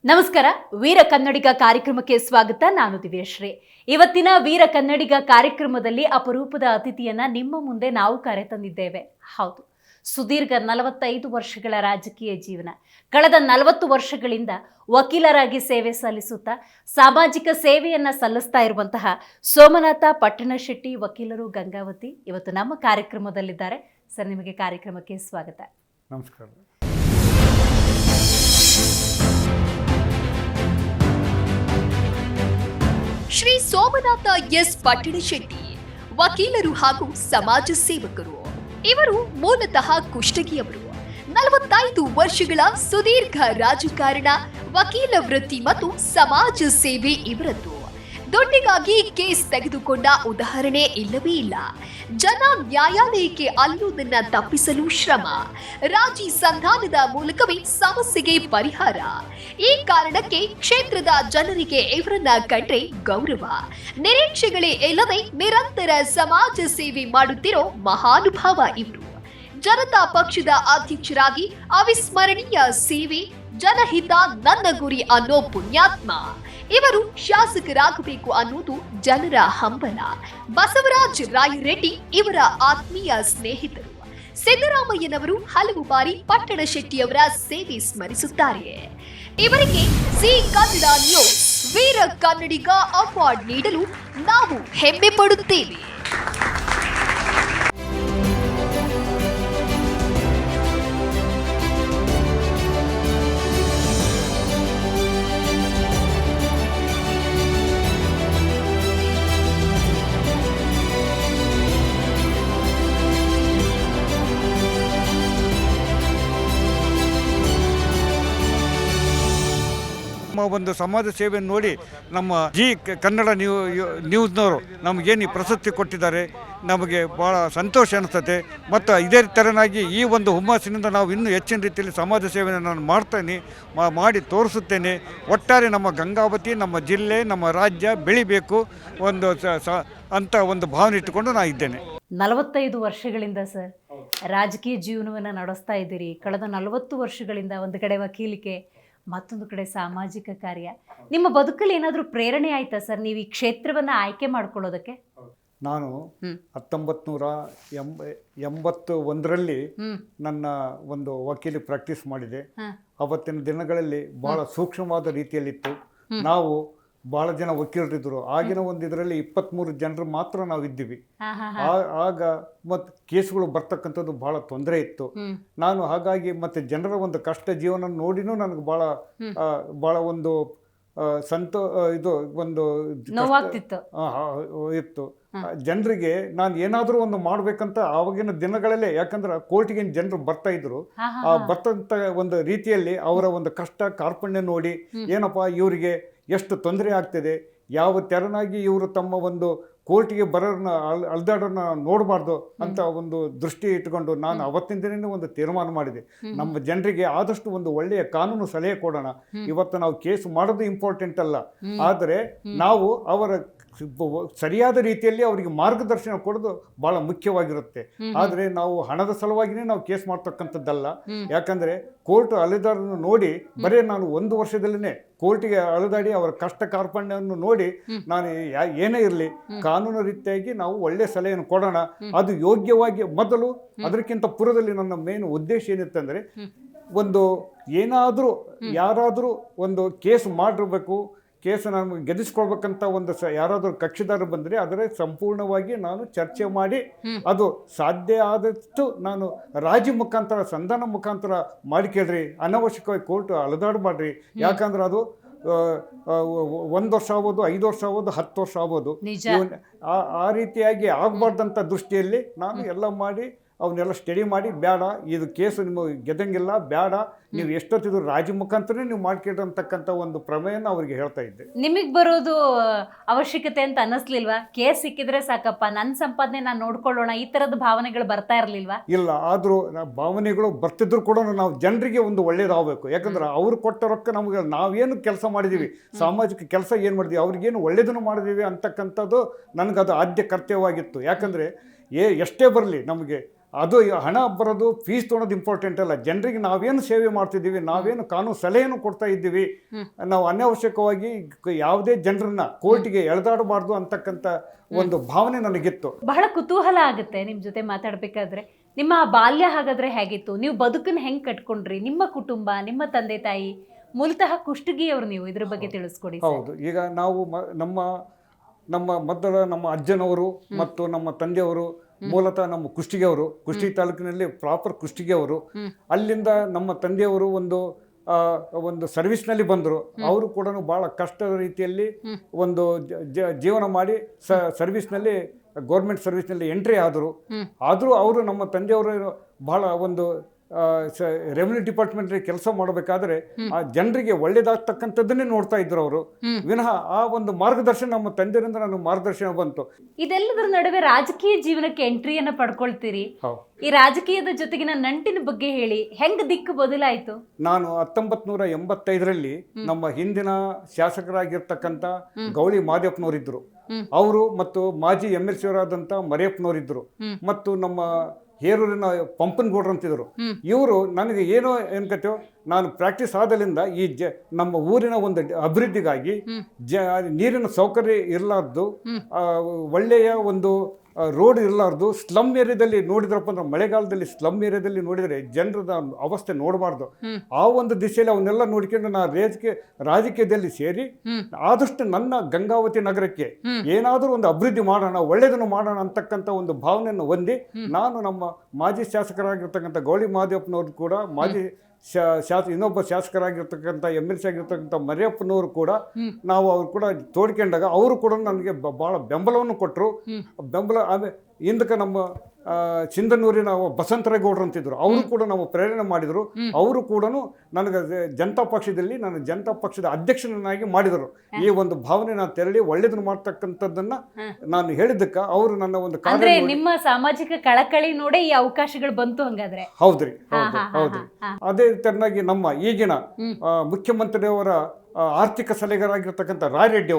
ನಮಸ್ಕಾರ. ವೀರ ಕನ್ನಡಿಗ ಕಾರ್ಯಕ್ರಮಕ್ಕೆ ಸ್ವಾಗತ. ನಾನು ದಿವ್ಯಶ್ರೀ. ಇವತ್ತಿನ ವೀರ ಕನ್ನಡಿಗ ಕಾರ್ಯಕ್ರಮದಲ್ಲಿ ಅಪರೂಪದ ಅತಿಥಿಯನ್ನ ನಿಮ್ಮ ಮುಂದೆ ನಾವು ಕರೆತಂದಿದ್ದೇವೆ. ಹೌದು, ಸುದೀರ್ಘ 45 ವರ್ಷಗಳ ರಾಜಕೀಯ ಜೀವನ, ಕಳೆದ 40 ವರ್ಷಗಳಿಂದ ವಕೀಲರಾಗಿ ಸೇವೆ ಸಲ್ಲಿಸುತ್ತಾ ಸಾಮಾಜಿಕ ಸೇವೆಯನ್ನ ಸಲ್ಲಿಸ್ತಾ ಇರುವಂತಹ ಸೋಮನಾಥ ಪಟ್ಟಣಶೆಟ್ಟಿ ವಕೀಲರು ಗಂಗಾವತಿ ಇವತ್ತು ನಮ್ಮ ಕಾರ್ಯಕ್ರಮದಲ್ಲಿದ್ದಾರೆ. ಸರ್, ನಿಮಗೆ ಕಾರ್ಯಕ್ರಮಕ್ಕೆ ಸ್ವಾಗತ. ನಮಸ್ಕಾರ. ಶ್ರೀ ಸೋಮನಾಥ ಎಸ್ ಪಟ್ಟಣಶೆಟ್ಟಿ ವಕೀಲರು ಹಾಗೂ ಸಮಾಜ ಸೇವಕರು. ಇವರು ಮೂಲತಃ ಕುಷ್ಟಗಿಯವರು. 45 ವರ್ಷಗಳ ಸುದೀರ್ಘ ರಾಜಕಾರಣ, ವಕೀಲ ವೃತ್ತಿ ಮತ್ತು ಸಮಾಜ ಸೇವೆ ಇವರದ್ದು. ದುಡ್ಡಿಗಾಗಿ ಕೇಸ್ ತೆಗೆದುಕೊಂಡ ಉದಾಹರಣೆ ಇಲ್ಲವೇ ಇಲ್ಲ. ಜನ ನ್ಯಾಯಾಲಯಕ್ಕೆ ಅಲ್ಲಿರುವುದನ್ನ ತಪ್ಪಿಸಲು ಶ್ರಮ, ರಾಜಿ ಸಂಧಾನದ ಮೂಲಕವೇ ಸಮಸ್ಯೆಗೆ ಪರಿಹಾರ. ಈ ಕಾರಣಕ್ಕೆ ಕ್ಷೇತ್ರದ ಜನರಿಗೆ ಇವರನ್ನ ಕಂಡ್ರೆ ಗೌರವ. ನಿರೀಕ್ಷೆಗಳೇ ಇಲ್ಲದೆ ನಿರಂತರ ಸಮಾಜ ಸೇವೆ ಮಾಡುತ್ತಿರೋ ಮಹಾನುಭಾವ ಇವರು. ಜನತಾ ಪಕ್ಷದ ಅಧ್ಯಕ್ಷರಾಗಿ ಅವಿಸ್ಮರಣೀಯ ಸೇವೆ, ಜನಹಿತ ನನ್ನ ಗುರಿ ಅನ್ನೋ ಪುಣ್ಯಾತ್ಮ. ಇವರು ಶಾಸಕರಾಗಬೇಕು ಅನ್ನೋದು ಜನರ ಹಂಬಲ. ಬಸವರಾಜ ರಾಯರೆಡ್ಡಿ ಇವರ ಆತ್ಮೀಯ ಸ್ನೇಹಿತರು. ಸಿದ್ದರಾಮಯ್ಯನವರು ಹಲವು ಬಾರಿ ಪಟ್ಟಣಶೆಟ್ಟಿಯವರ ಸೇವೆ ಸ್ಮರಿಸುತ್ತಾರೆ. ಇವರಿಗೆ ಜಿ ಕನ್ನಡ ನ್ಯೂಸ್ ವೀರ ಕನ್ನಡಿಗ ಅವಾರ್ಡ್ ನೀಡಲು ನಾವು ಹೆಮ್ಮೆ ಪಡುತ್ತೇವೆ. ನಮ್ಮ ಒಂದು ಸಮಾಜ ಸೇವೆಯನ್ನು ನೋಡಿ ನಮ್ಮ ಜಿ ಕನ್ನಡ ನ್ಯೂಸ್ನವರು ನಮಗೇನು ಪ್ರಶಸ್ತಿ ಕೊಟ್ಟಿದ್ದಾರೆ, ನಮಗೆ ಭಾಳ ಸಂತೋಷ ಅನಿಸ್ತದೆ. ಮತ್ತು ಇದೇ ಥರನಾಗಿ ಈ ಒಂದು ಹುಮ್ಮಸ್ಸಿನಿಂದ ನಾವು ಇನ್ನೂ ಹೆಚ್ಚಿನ ರೀತಿಯಲ್ಲಿ ಸಮಾಜ ಸೇವೆಯನ್ನು ನಾನು ಮಾಡ್ತೇನೆ, ಮಾಡಿ ತೋರಿಸುತ್ತೇನೆ. ಒಟ್ಟಾರೆ ನಮ್ಮ ಗಂಗಾವತಿ, ನಮ್ಮ ಜಿಲ್ಲೆ, ನಮ್ಮ ರಾಜ್ಯ ಬೆಳಿಬೇಕು ಒಂದು ಅಂತ ಒಂದು ಭಾವನೆ ಇಟ್ಟುಕೊಂಡು ನಾನು ಇದ್ದೇನೆ. 45 ವರ್ಷಗಳಿಂದ ಸರ್ ರಾಜಕೀಯ ಜೀವನವನ್ನು ನಡೆಸ್ತಾ ಇದ್ದೀರಿ. ಕಳೆದ 40 ವರ್ಷಗಳಿಂದ ಒಂದು ಕಡೆ ವಕೀಲಿಕೆ, ಮತ್ತೊಂದು ಕಡೆ ಸಾಮಾಜಿಕ ಕಾರ್ಯ. ನಿಮ್ಮ ಬದುಕಲ್ಲಿ ಏನಾದರೂ ಪ್ರೇರಣೆ ಆಯ್ತಾ ಸರ್ ನೀವು ಈ ಕ್ಷೇತ್ರವನ್ನು ಆಯ್ಕೆ ಮಾಡ್ಕೊಳ್ಳೋದಕ್ಕೆ? ನಾನು 1981ರಲ್ಲಿ ನನ್ನ ಒಂದು ವಕೀಲಿ ಪ್ರಾಕ್ಟೀಸ್ ಮಾಡಿದೆ. ಅವತ್ತಿನ ದಿನಗಳಲ್ಲಿ ಬಹಳ ಸೂಕ್ಷ್ಮವಾದ ರೀತಿಯಲ್ಲಿತ್ತು. ನಾವು ಬಹಳ ಜನ ವಕೀಲರಿದ್ದರು. ಆಗಿನ ಒಂದು ಇದರಲ್ಲಿ 23 ಜನರು ಮಾತ್ರ ನಾವು ಇದ್ದೀವಿ. ಆಗ ಮತ್ತು ಕೇಸ್ಗಳು ಬರ್ತಕ್ಕಂಥದ್ದು ಬಹಳ ತೊಂದರೆ ಇತ್ತು. ನಾನು ಹಾಗಾಗಿ ಮತ್ತು ಜನರ ಒಂದು ಕಷ್ಟ ಜೀವನ ನೋಡಿನೂ ನನಗೆ ಭಾಳ ಒಂದು ಇದು ಒಂದು ಇತ್ತು. ಜನರಿಗೆ ನಾನು ಏನಾದರೂ ಒಂದು ಮಾಡಬೇಕಂತ ಆವಾಗಿನ ದಿನಗಳಲ್ಲೇ, ಯಾಕಂದ್ರೆ ಕೋರ್ಟಿಗೆ ಜನರು ಬರ್ತಾ ಇದ್ರು. ಆ ಬರ್ತಂಥ ಒಂದು ರೀತಿಯಲ್ಲಿ ಅವರ ಒಂದು ಕಷ್ಟ ಕಾರ್ಪಣ್ಯ ನೋಡಿ ಏನಪ್ಪ ಇವರಿಗೆ ಎಷ್ಟು ತೊಂದರೆ ಆಗ್ತಿದೆ, ಯಾವ ತೆರನಾಗಿ ಇವರು ತಮ್ಮ ಒಂದು ಕೋರ್ಟಿಗೆ ಬರೋರನ್ನ ಅಲ್ದಾಡೋನ್ನ ನೋಡಬಾರ್ದು ಅಂತ ಒಂದು ದೃಷ್ಟಿ ಇಟ್ಕೊಂಡು ನಾನು ಅವತ್ತಿನ ದಿನ ಒಂದು ತೀರ್ಮಾನ ಮಾಡಿದೆ. ನಮ್ಮ ಜನರಿಗೆ ಆದಷ್ಟು ಒಂದು ಒಳ್ಳೆಯ ಕಾನೂನು ಸಲಹೆ ಕೊಡೋಣ. ಇವತ್ತು ನಾವು ಕೇಸ್ ಮಾಡೋದು ಇಂಪಾರ್ಟೆಂಟ್ ಅಲ್ಲ, ಆದರೆ ನಾವು ಅವರ ಸರಿಯಾದ ರೀತಿಯಲ್ಲಿ ಅವರಿಗೆ ಮಾರ್ಗದರ್ಶನ ಕೊಡೋದು ಬಹಳ ಮುಖ್ಯವಾಗಿರುತ್ತೆ. ಆದರೆ ನಾವು ಹಣದ ಸಲುವಾಗಿನೇ ನಾವು ಕೇಸ್ ಮಾಡ್ತಕ್ಕಂಥದ್ದಲ್ಲ. ಯಾಕಂದರೆ ಕೋರ್ಟ್ ಅಲೆದಾರನ್ನು ನೋಡಿ ಬರೀ ನಾನು 1 ವರ್ಷದಲ್ಲೇ ಕೋರ್ಟಿಗೆ ಅಲೆದಾಡಿ ಅವರ ಕಷ್ಟ ಕಾರ್ಪಣ್ಯವನ್ನು ನೋಡಿ ನಾನು ಏನೇ ಇರಲಿ ಕಾನೂನು ರೀತಿಯಾಗಿ ನಾವು ಒಳ್ಳೆ ಸಲಹೆಯನ್ನು ಕೊಡೋಣ. ಅದು ಯೋಗ್ಯವಾಗಿ ಮೊದಲು, ಅದಕ್ಕಿಂತ ಪೂರ್ವದಲ್ಲಿ ನನ್ನ ಮೇನ್ ಉದ್ದೇಶ ಏನಿತ್ತಂದರೆ, ಒಂದು ಏನಾದರೂ ಯಾರಾದರೂ ಒಂದು ಕೇಸ್ ಮಾಡಿರಬೇಕು, ಕೇಸು ನಾನು ಗೆಲ್ಲಿಸ್ಕೊಳ್ಬೇಕಂತ ಒಂದು ಯಾರಾದರೂ ಕಕ್ಷಿದಾರರು ಬಂದರೆ ಅದರ ಸಂಪೂರ್ಣವಾಗಿ ನಾನು ಚರ್ಚೆ ಮಾಡಿ ಅದು ಸಾಧ್ಯ ಆದಷ್ಟು ನಾನು ರಾಜಿ ಮುಖಾಂತರ, ಸಂಧಾನ ಮುಖಾಂತರ ಮಾಡಿಕೇಳ್ರಿ. ಅನವಶ್ಯಕವಾಗಿ ಕೋರ್ಟ್ ಅಲೆದಾಡಬೇಡ್ರಿ. ಯಾಕಂದ್ರೆ ಅದು 1 ವರ್ಷ ಆಗ್ಬೋದು, 5 ವರ್ಷ ಆಗ್ಬೋದು, 10 ವರ್ಷ ಆಗ್ಬೋದು. ಆ ರೀತಿಯಾಗಿ ಆಗಬಾರ್ದಂಥ ದೃಷ್ಟಿಯಲ್ಲಿ ನಾನು ಎಲ್ಲ ಮಾಡಿ ಅವನ್ನೆಲ್ಲ ಸ್ಟಡಿ ಮಾಡಿ, ಬೇಡ ಇದು ಕೇಸು ನಿಮಗೆ ಗೆದ್ದಂಗಿಲ್ಲ, ಬೇಡ ನೀವು ಎಷ್ಟೊತ್ತಿದ್ರು ರಾಜಿ ಮುಖಾಂತರನೇ ನೀವು ಮಾಡ್ಕೊಂಡಿರ್ತಕ್ಕಂಥ ಒಂದು ಪ್ರಮೇಯನ ಅವ್ರಿಗೆ ಹೇಳ್ತಾ ಇದ್ದೆ. ನಿಮಗೆ ಬರೋದು ಅವಶ್ಯಕತೆ ಅಂತ ಅನ್ನಿಸ್ಲಿಲ್ವಾ? ಕೇಸ್ ಸಿಕ್ಕಿದ್ರೆ ಸಾಕಪ್ಪ, ನನ್ನ ಸಂಪಾದನೆ ನಾನು ನೋಡ್ಕೊಳ್ಳೋಣ, ಈ ಥರದ ಭಾವನೆಗಳು ಬರ್ತಾ ಇರಲಿಲ್ವಾ? ಇಲ್ಲ, ಆದರೂ ಭಾವನೆಗಳು ಬರ್ತಿದ್ರು ಕೂಡ ನಾವು ಜನರಿಗೆ ಒಂದು ಒಳ್ಳೇದಾಗಬೇಕು. ಯಾಕಂದ್ರೆ ಅವ್ರು ಕೊಟ್ಟ ರೊಕ್ಕ ನಮಗೆ, ನಾವೇನು ಕೆಲಸ ಮಾಡಿದ್ದೀವಿ, ಸಾಮಾಜಿಕ ಕೆಲಸ ಏನು ಮಾಡಿದ್ದೀವಿ, ಅವ್ರಿಗೇನು ಒಳ್ಳೇದನ್ನು ಮಾಡಿದ್ದೀವಿ ಅಂತಕ್ಕಂಥದ್ದು ನನಗದು ಆದ್ಯ ಕರ್ತವ್ಯವಾಗಿತ್ತು. ಯಾಕಂದರೆ ಎಷ್ಟೇ ಬರಲಿ ನಮಗೆ ಅದು ಹಣ ಬರೋದು ಫೀಸ್ ತೊಗೊಳೋದು ಇಂಪಾರ್ಟೆಂಟ್ ಅಲ್ಲ. ಜನರಿಗೆ ನಾವೇನು ಸೇವೆ ಮಾಡ್ತಿದ್ದೀವಿ, ನಾವೇನು ಕಾನೂನು ಸಲಹೆಯನ್ನು ಕೊಡ್ತಾ ಇದ್ದೀವಿ, ನಾವು ಅನಾವಶ್ಯಕವಾಗಿ ಯಾವುದೇ ಜನರನ್ನ ಕೋರ್ಟಿಗೆ ಎಳೆದಾಡಬಾರ್ದು ಅಂತಕ್ಕಂಥ ಒಂದು ಭಾವನೆ ನನಗಿತ್ತು. ಬಹಳ ಕುತೂಹಲ ಆಗುತ್ತೆ ನಿಮ್ಮ ಜೊತೆ ಮಾತಾಡ್ಬೇಕಾದ್ರೆ. ನಿಮ್ಮ ಬಾಲ್ಯ ಹಾಗಾದ್ರೆ ಹೇಗಿತ್ತು? ನೀವು ಬದುಕನ್ನ ಹೆಂಗ್ ಕಟ್ಕೊಂಡ್ರಿ? ನಿಮ್ಮ ಕುಟುಂಬ, ನಿಮ್ಮ ತಂದೆ ತಾಯಿ ಮೂಲತಃ ಕುಷ್ಟಗಿಯವರು, ನೀವು ಇದ್ರ ಬಗ್ಗೆ ತಿಳಿಸ್ಕೊಡಿ. ಹೌದು, ಈಗ ನಾವು ನಮ್ಮ ಮೊದಲ ನಮ್ಮ ಅಜ್ಜನವರು ಮತ್ತು ನಮ್ಮ ತಂದೆಯವರು ಮೂಲತಃ ನಮ್ಮ ಕುಷ್ಟಗಿಯವರು, ಕುಷ್ಟಗಿ ತಾಲೂಕಿನಲ್ಲಿ ಪ್ರಾಪರ್ ಕುಷ್ಟಗಿಯವರು. ಅಲ್ಲಿಂದ ನಮ್ಮ ತಂದೆಯವರು ಒಂದು ಸರ್ವಿಸ್ನಲ್ಲಿ ಬಂದರು. ಅವರು ಕೂಡ ಭಾಳ ಕಷ್ಟದ ರೀತಿಯಲ್ಲಿ ಒಂದು ಜೀವನ ಮಾಡಿ ಸರ್ವಿಸ್ನಲ್ಲಿ, ಗೌರ್ಮೆಂಟ್ ಸರ್ವಿಸ್ನಲ್ಲಿ ಎಂಟ್ರಿ ಆದರೂ ಅವರು ನಮ್ಮ ತಂದೆಯವರು ಬಹಳ ಒಂದು ರೆವಿನ್ಯೂ ಡಿಪಾರ್ಟ್ಮೆಂಟ್ ಕೆಲಸ ಮಾಡಬೇಕಾದ್ರೆ ಆ ಜನರಿಗೆ ಒಳ್ಳೇದಾಗ್ತಕ್ಕಂಥದ್ದನ್ನೇ ನೋಡ್ತಾ ಇದ್ರು ಅವರು. ವಿನಃ ಆ ಒಂದು ಮಾರ್ಗದರ್ಶನ ನಮ್ಮ ತಂದೆಯಿಂದ ನನಗೆ ಮಾರ್ಗದರ್ಶನ ಬಂತು. ಇದೆಲ್ಲದರ ನಡುವೆ ರಾಜಕೀಯ ಜೀವನಕ್ಕೆ ಎಂಟ್ರಿಯನ್ನ ಪಡ್ಕೊಳ್ತೀರಿ. ಈ ರಾಜಕೀಯದ ಜೊತೆಗಿನ ನಂಟಿನ ಬಗ್ಗೆ ಹೇಳಿ, ಹೆಂಗ್ ದಿಕ್ಕು ಬದಲಾಯಿತು? ನಾನು 1985ರಲ್ಲಿ ನಮ್ಮ ಹಿಂದಿನ ಶಾಸಕರಾಗಿರ್ತಕ್ಕಂಥ ಗೌಳಿ ಮಾದೇಪ್ಪನವರಿದ್ರು, ಅವರು ಮತ್ತು ಮಾಜಿ MLC ಅವರಾದಂಥ ಮರಿಯಪ್ಪನವರಿದ್ರು, ಮತ್ತು ನಮ್ಮ ಹೇರೂರಿನ ಪಂಪನಗೌಡ್ರು ಅಂತಿದ್ರು. ಇವರು ನನಗೆ ಏನೋ ಏನ್ಕತ್ತೇವ್, ನಾನು ಪ್ರಾಕ್ಟೀಸ್ ಆದಲಿಂದ ಈ ನಮ್ಮ ಊರಿನ ಒಂದು ಅಭಿವೃದ್ಧಿಗಾಗಿ ನೀರಿನ ಸೌಕರ್ಯ ಇರಲಾರ್ದು, ಒಳ್ಳೆಯ ಒಂದು ರೋಡ್ ಇರಲಾರ್ದು, ಸ್ಲಮ್ ಏರಿಯಾದಲ್ಲಿ ನೋಡಿದ್ರಪ್ಪ ಅಂದ್ರೆ, ಮಳೆಗಾಲದಲ್ಲಿ ಸ್ಲಮ್ ಏರಿಯಾದಲ್ಲಿ ನೋಡಿದರೆ ಜನರದ ಅವಸ್ಥೆ ನೋಡಬಾರ್ದು. ಆ ಒಂದು ದಿಶೆಯಲ್ಲಿ ಅವನ್ನೆಲ್ಲ ನೋಡ್ಕೊಂಡು ನಾನು ರಾಜಕೀಯದಲ್ಲಿ ಸೇರಿ ಆದಷ್ಟು ನನ್ನ ಗಂಗಾವತಿ ನಗರಕ್ಕೆ ಏನಾದರೂ ಒಂದು ಅಭಿವೃದ್ಧಿ ಮಾಡೋಣ, ಒಳ್ಳೆಯದನ್ನು ಮಾಡೋಣ ಅಂತಕ್ಕಂಥ ಒಂದು ಭಾವನೆಯನ್ನು ಹೊಂದಿ, ನಾನು ನಮ್ಮ ಮಾಜಿ ಶಾಸಕರಾಗಿರ್ತಕ್ಕಂಥ ಗೌಳಿ ಮಾದೇಪ್ಪನವ್ರು ಕೂಡ, ಮಾಜಿ ಇನ್ನೊಬ್ಬ ಶಾಸಕರಾಗಿರ್ತಕ್ಕಂಥ MLC ಆಗಿರ್ತಕ್ಕಂಥ ಮರಿಯಪ್ಪನವರು ಕೂಡ, ನಾವು ಅವ್ರು ಕೂಡ ತೋಡ್ಕೊಂಡಾಗ ಅವರು ಕೂಡ ನನಗೆ ಭಾಳ ಬೆಂಬಲವನ್ನು ಕೊಟ್ಟರು. ಆಮೇಲೆ ಹಿಂದಕ್ಕೆ ನಮ್ಮ ಸಿಂಧನೂರಿನ ಬಸಂತರೇಗೌಡರು ಅಂತಿದ್ರು, ಅವರು ಕೂಡ ನಾವು ಪ್ರೇರಣೆ ಮಾಡಿದರು. ಅವರು ಕೂಡ ನನಗೆ ಜನತಾ ಪಕ್ಷದಲ್ಲಿ ನಾನು ಜನತಾ ಪಕ್ಷದ ಅಧ್ಯಕ್ಷನನ್ನಾಗಿ ಮಾಡಿದರು. ಈ ಒಂದು ಭಾವನೆ ನಾನು ತೆರಳಿ ಒಳ್ಳೇದನ್ನು ಮಾಡ್ತಕ್ಕಂಥದ್ದನ್ನ ನಾನು ಹೇಳಿದ್ದಕ್ಕೆ ಅವರು ನನ್ನ ಒಂದು ಕಾರ್ಯ, ನಿಮ್ಮ ಸಾಮಾಜಿಕ ಕಳಕಳಿ ನೋಡಿ ಈ ಅವಕಾಶಗಳು ಬಂತು. ಹಂಗಾದ್ರೆ ಹೌದ್ರಿ. ಅದೇ ತೆರನಾಗಿ ನಮ್ಮ ಈಗಿನ ಮುಖ್ಯಮಂತ್ರಿಯವರ ಆರ್ಥಿಕ ಸಲಹೆಗಾರಾಗಿರ್ತಕ್ಕಂಥ ರಾಯರೆಡ್ಡಿ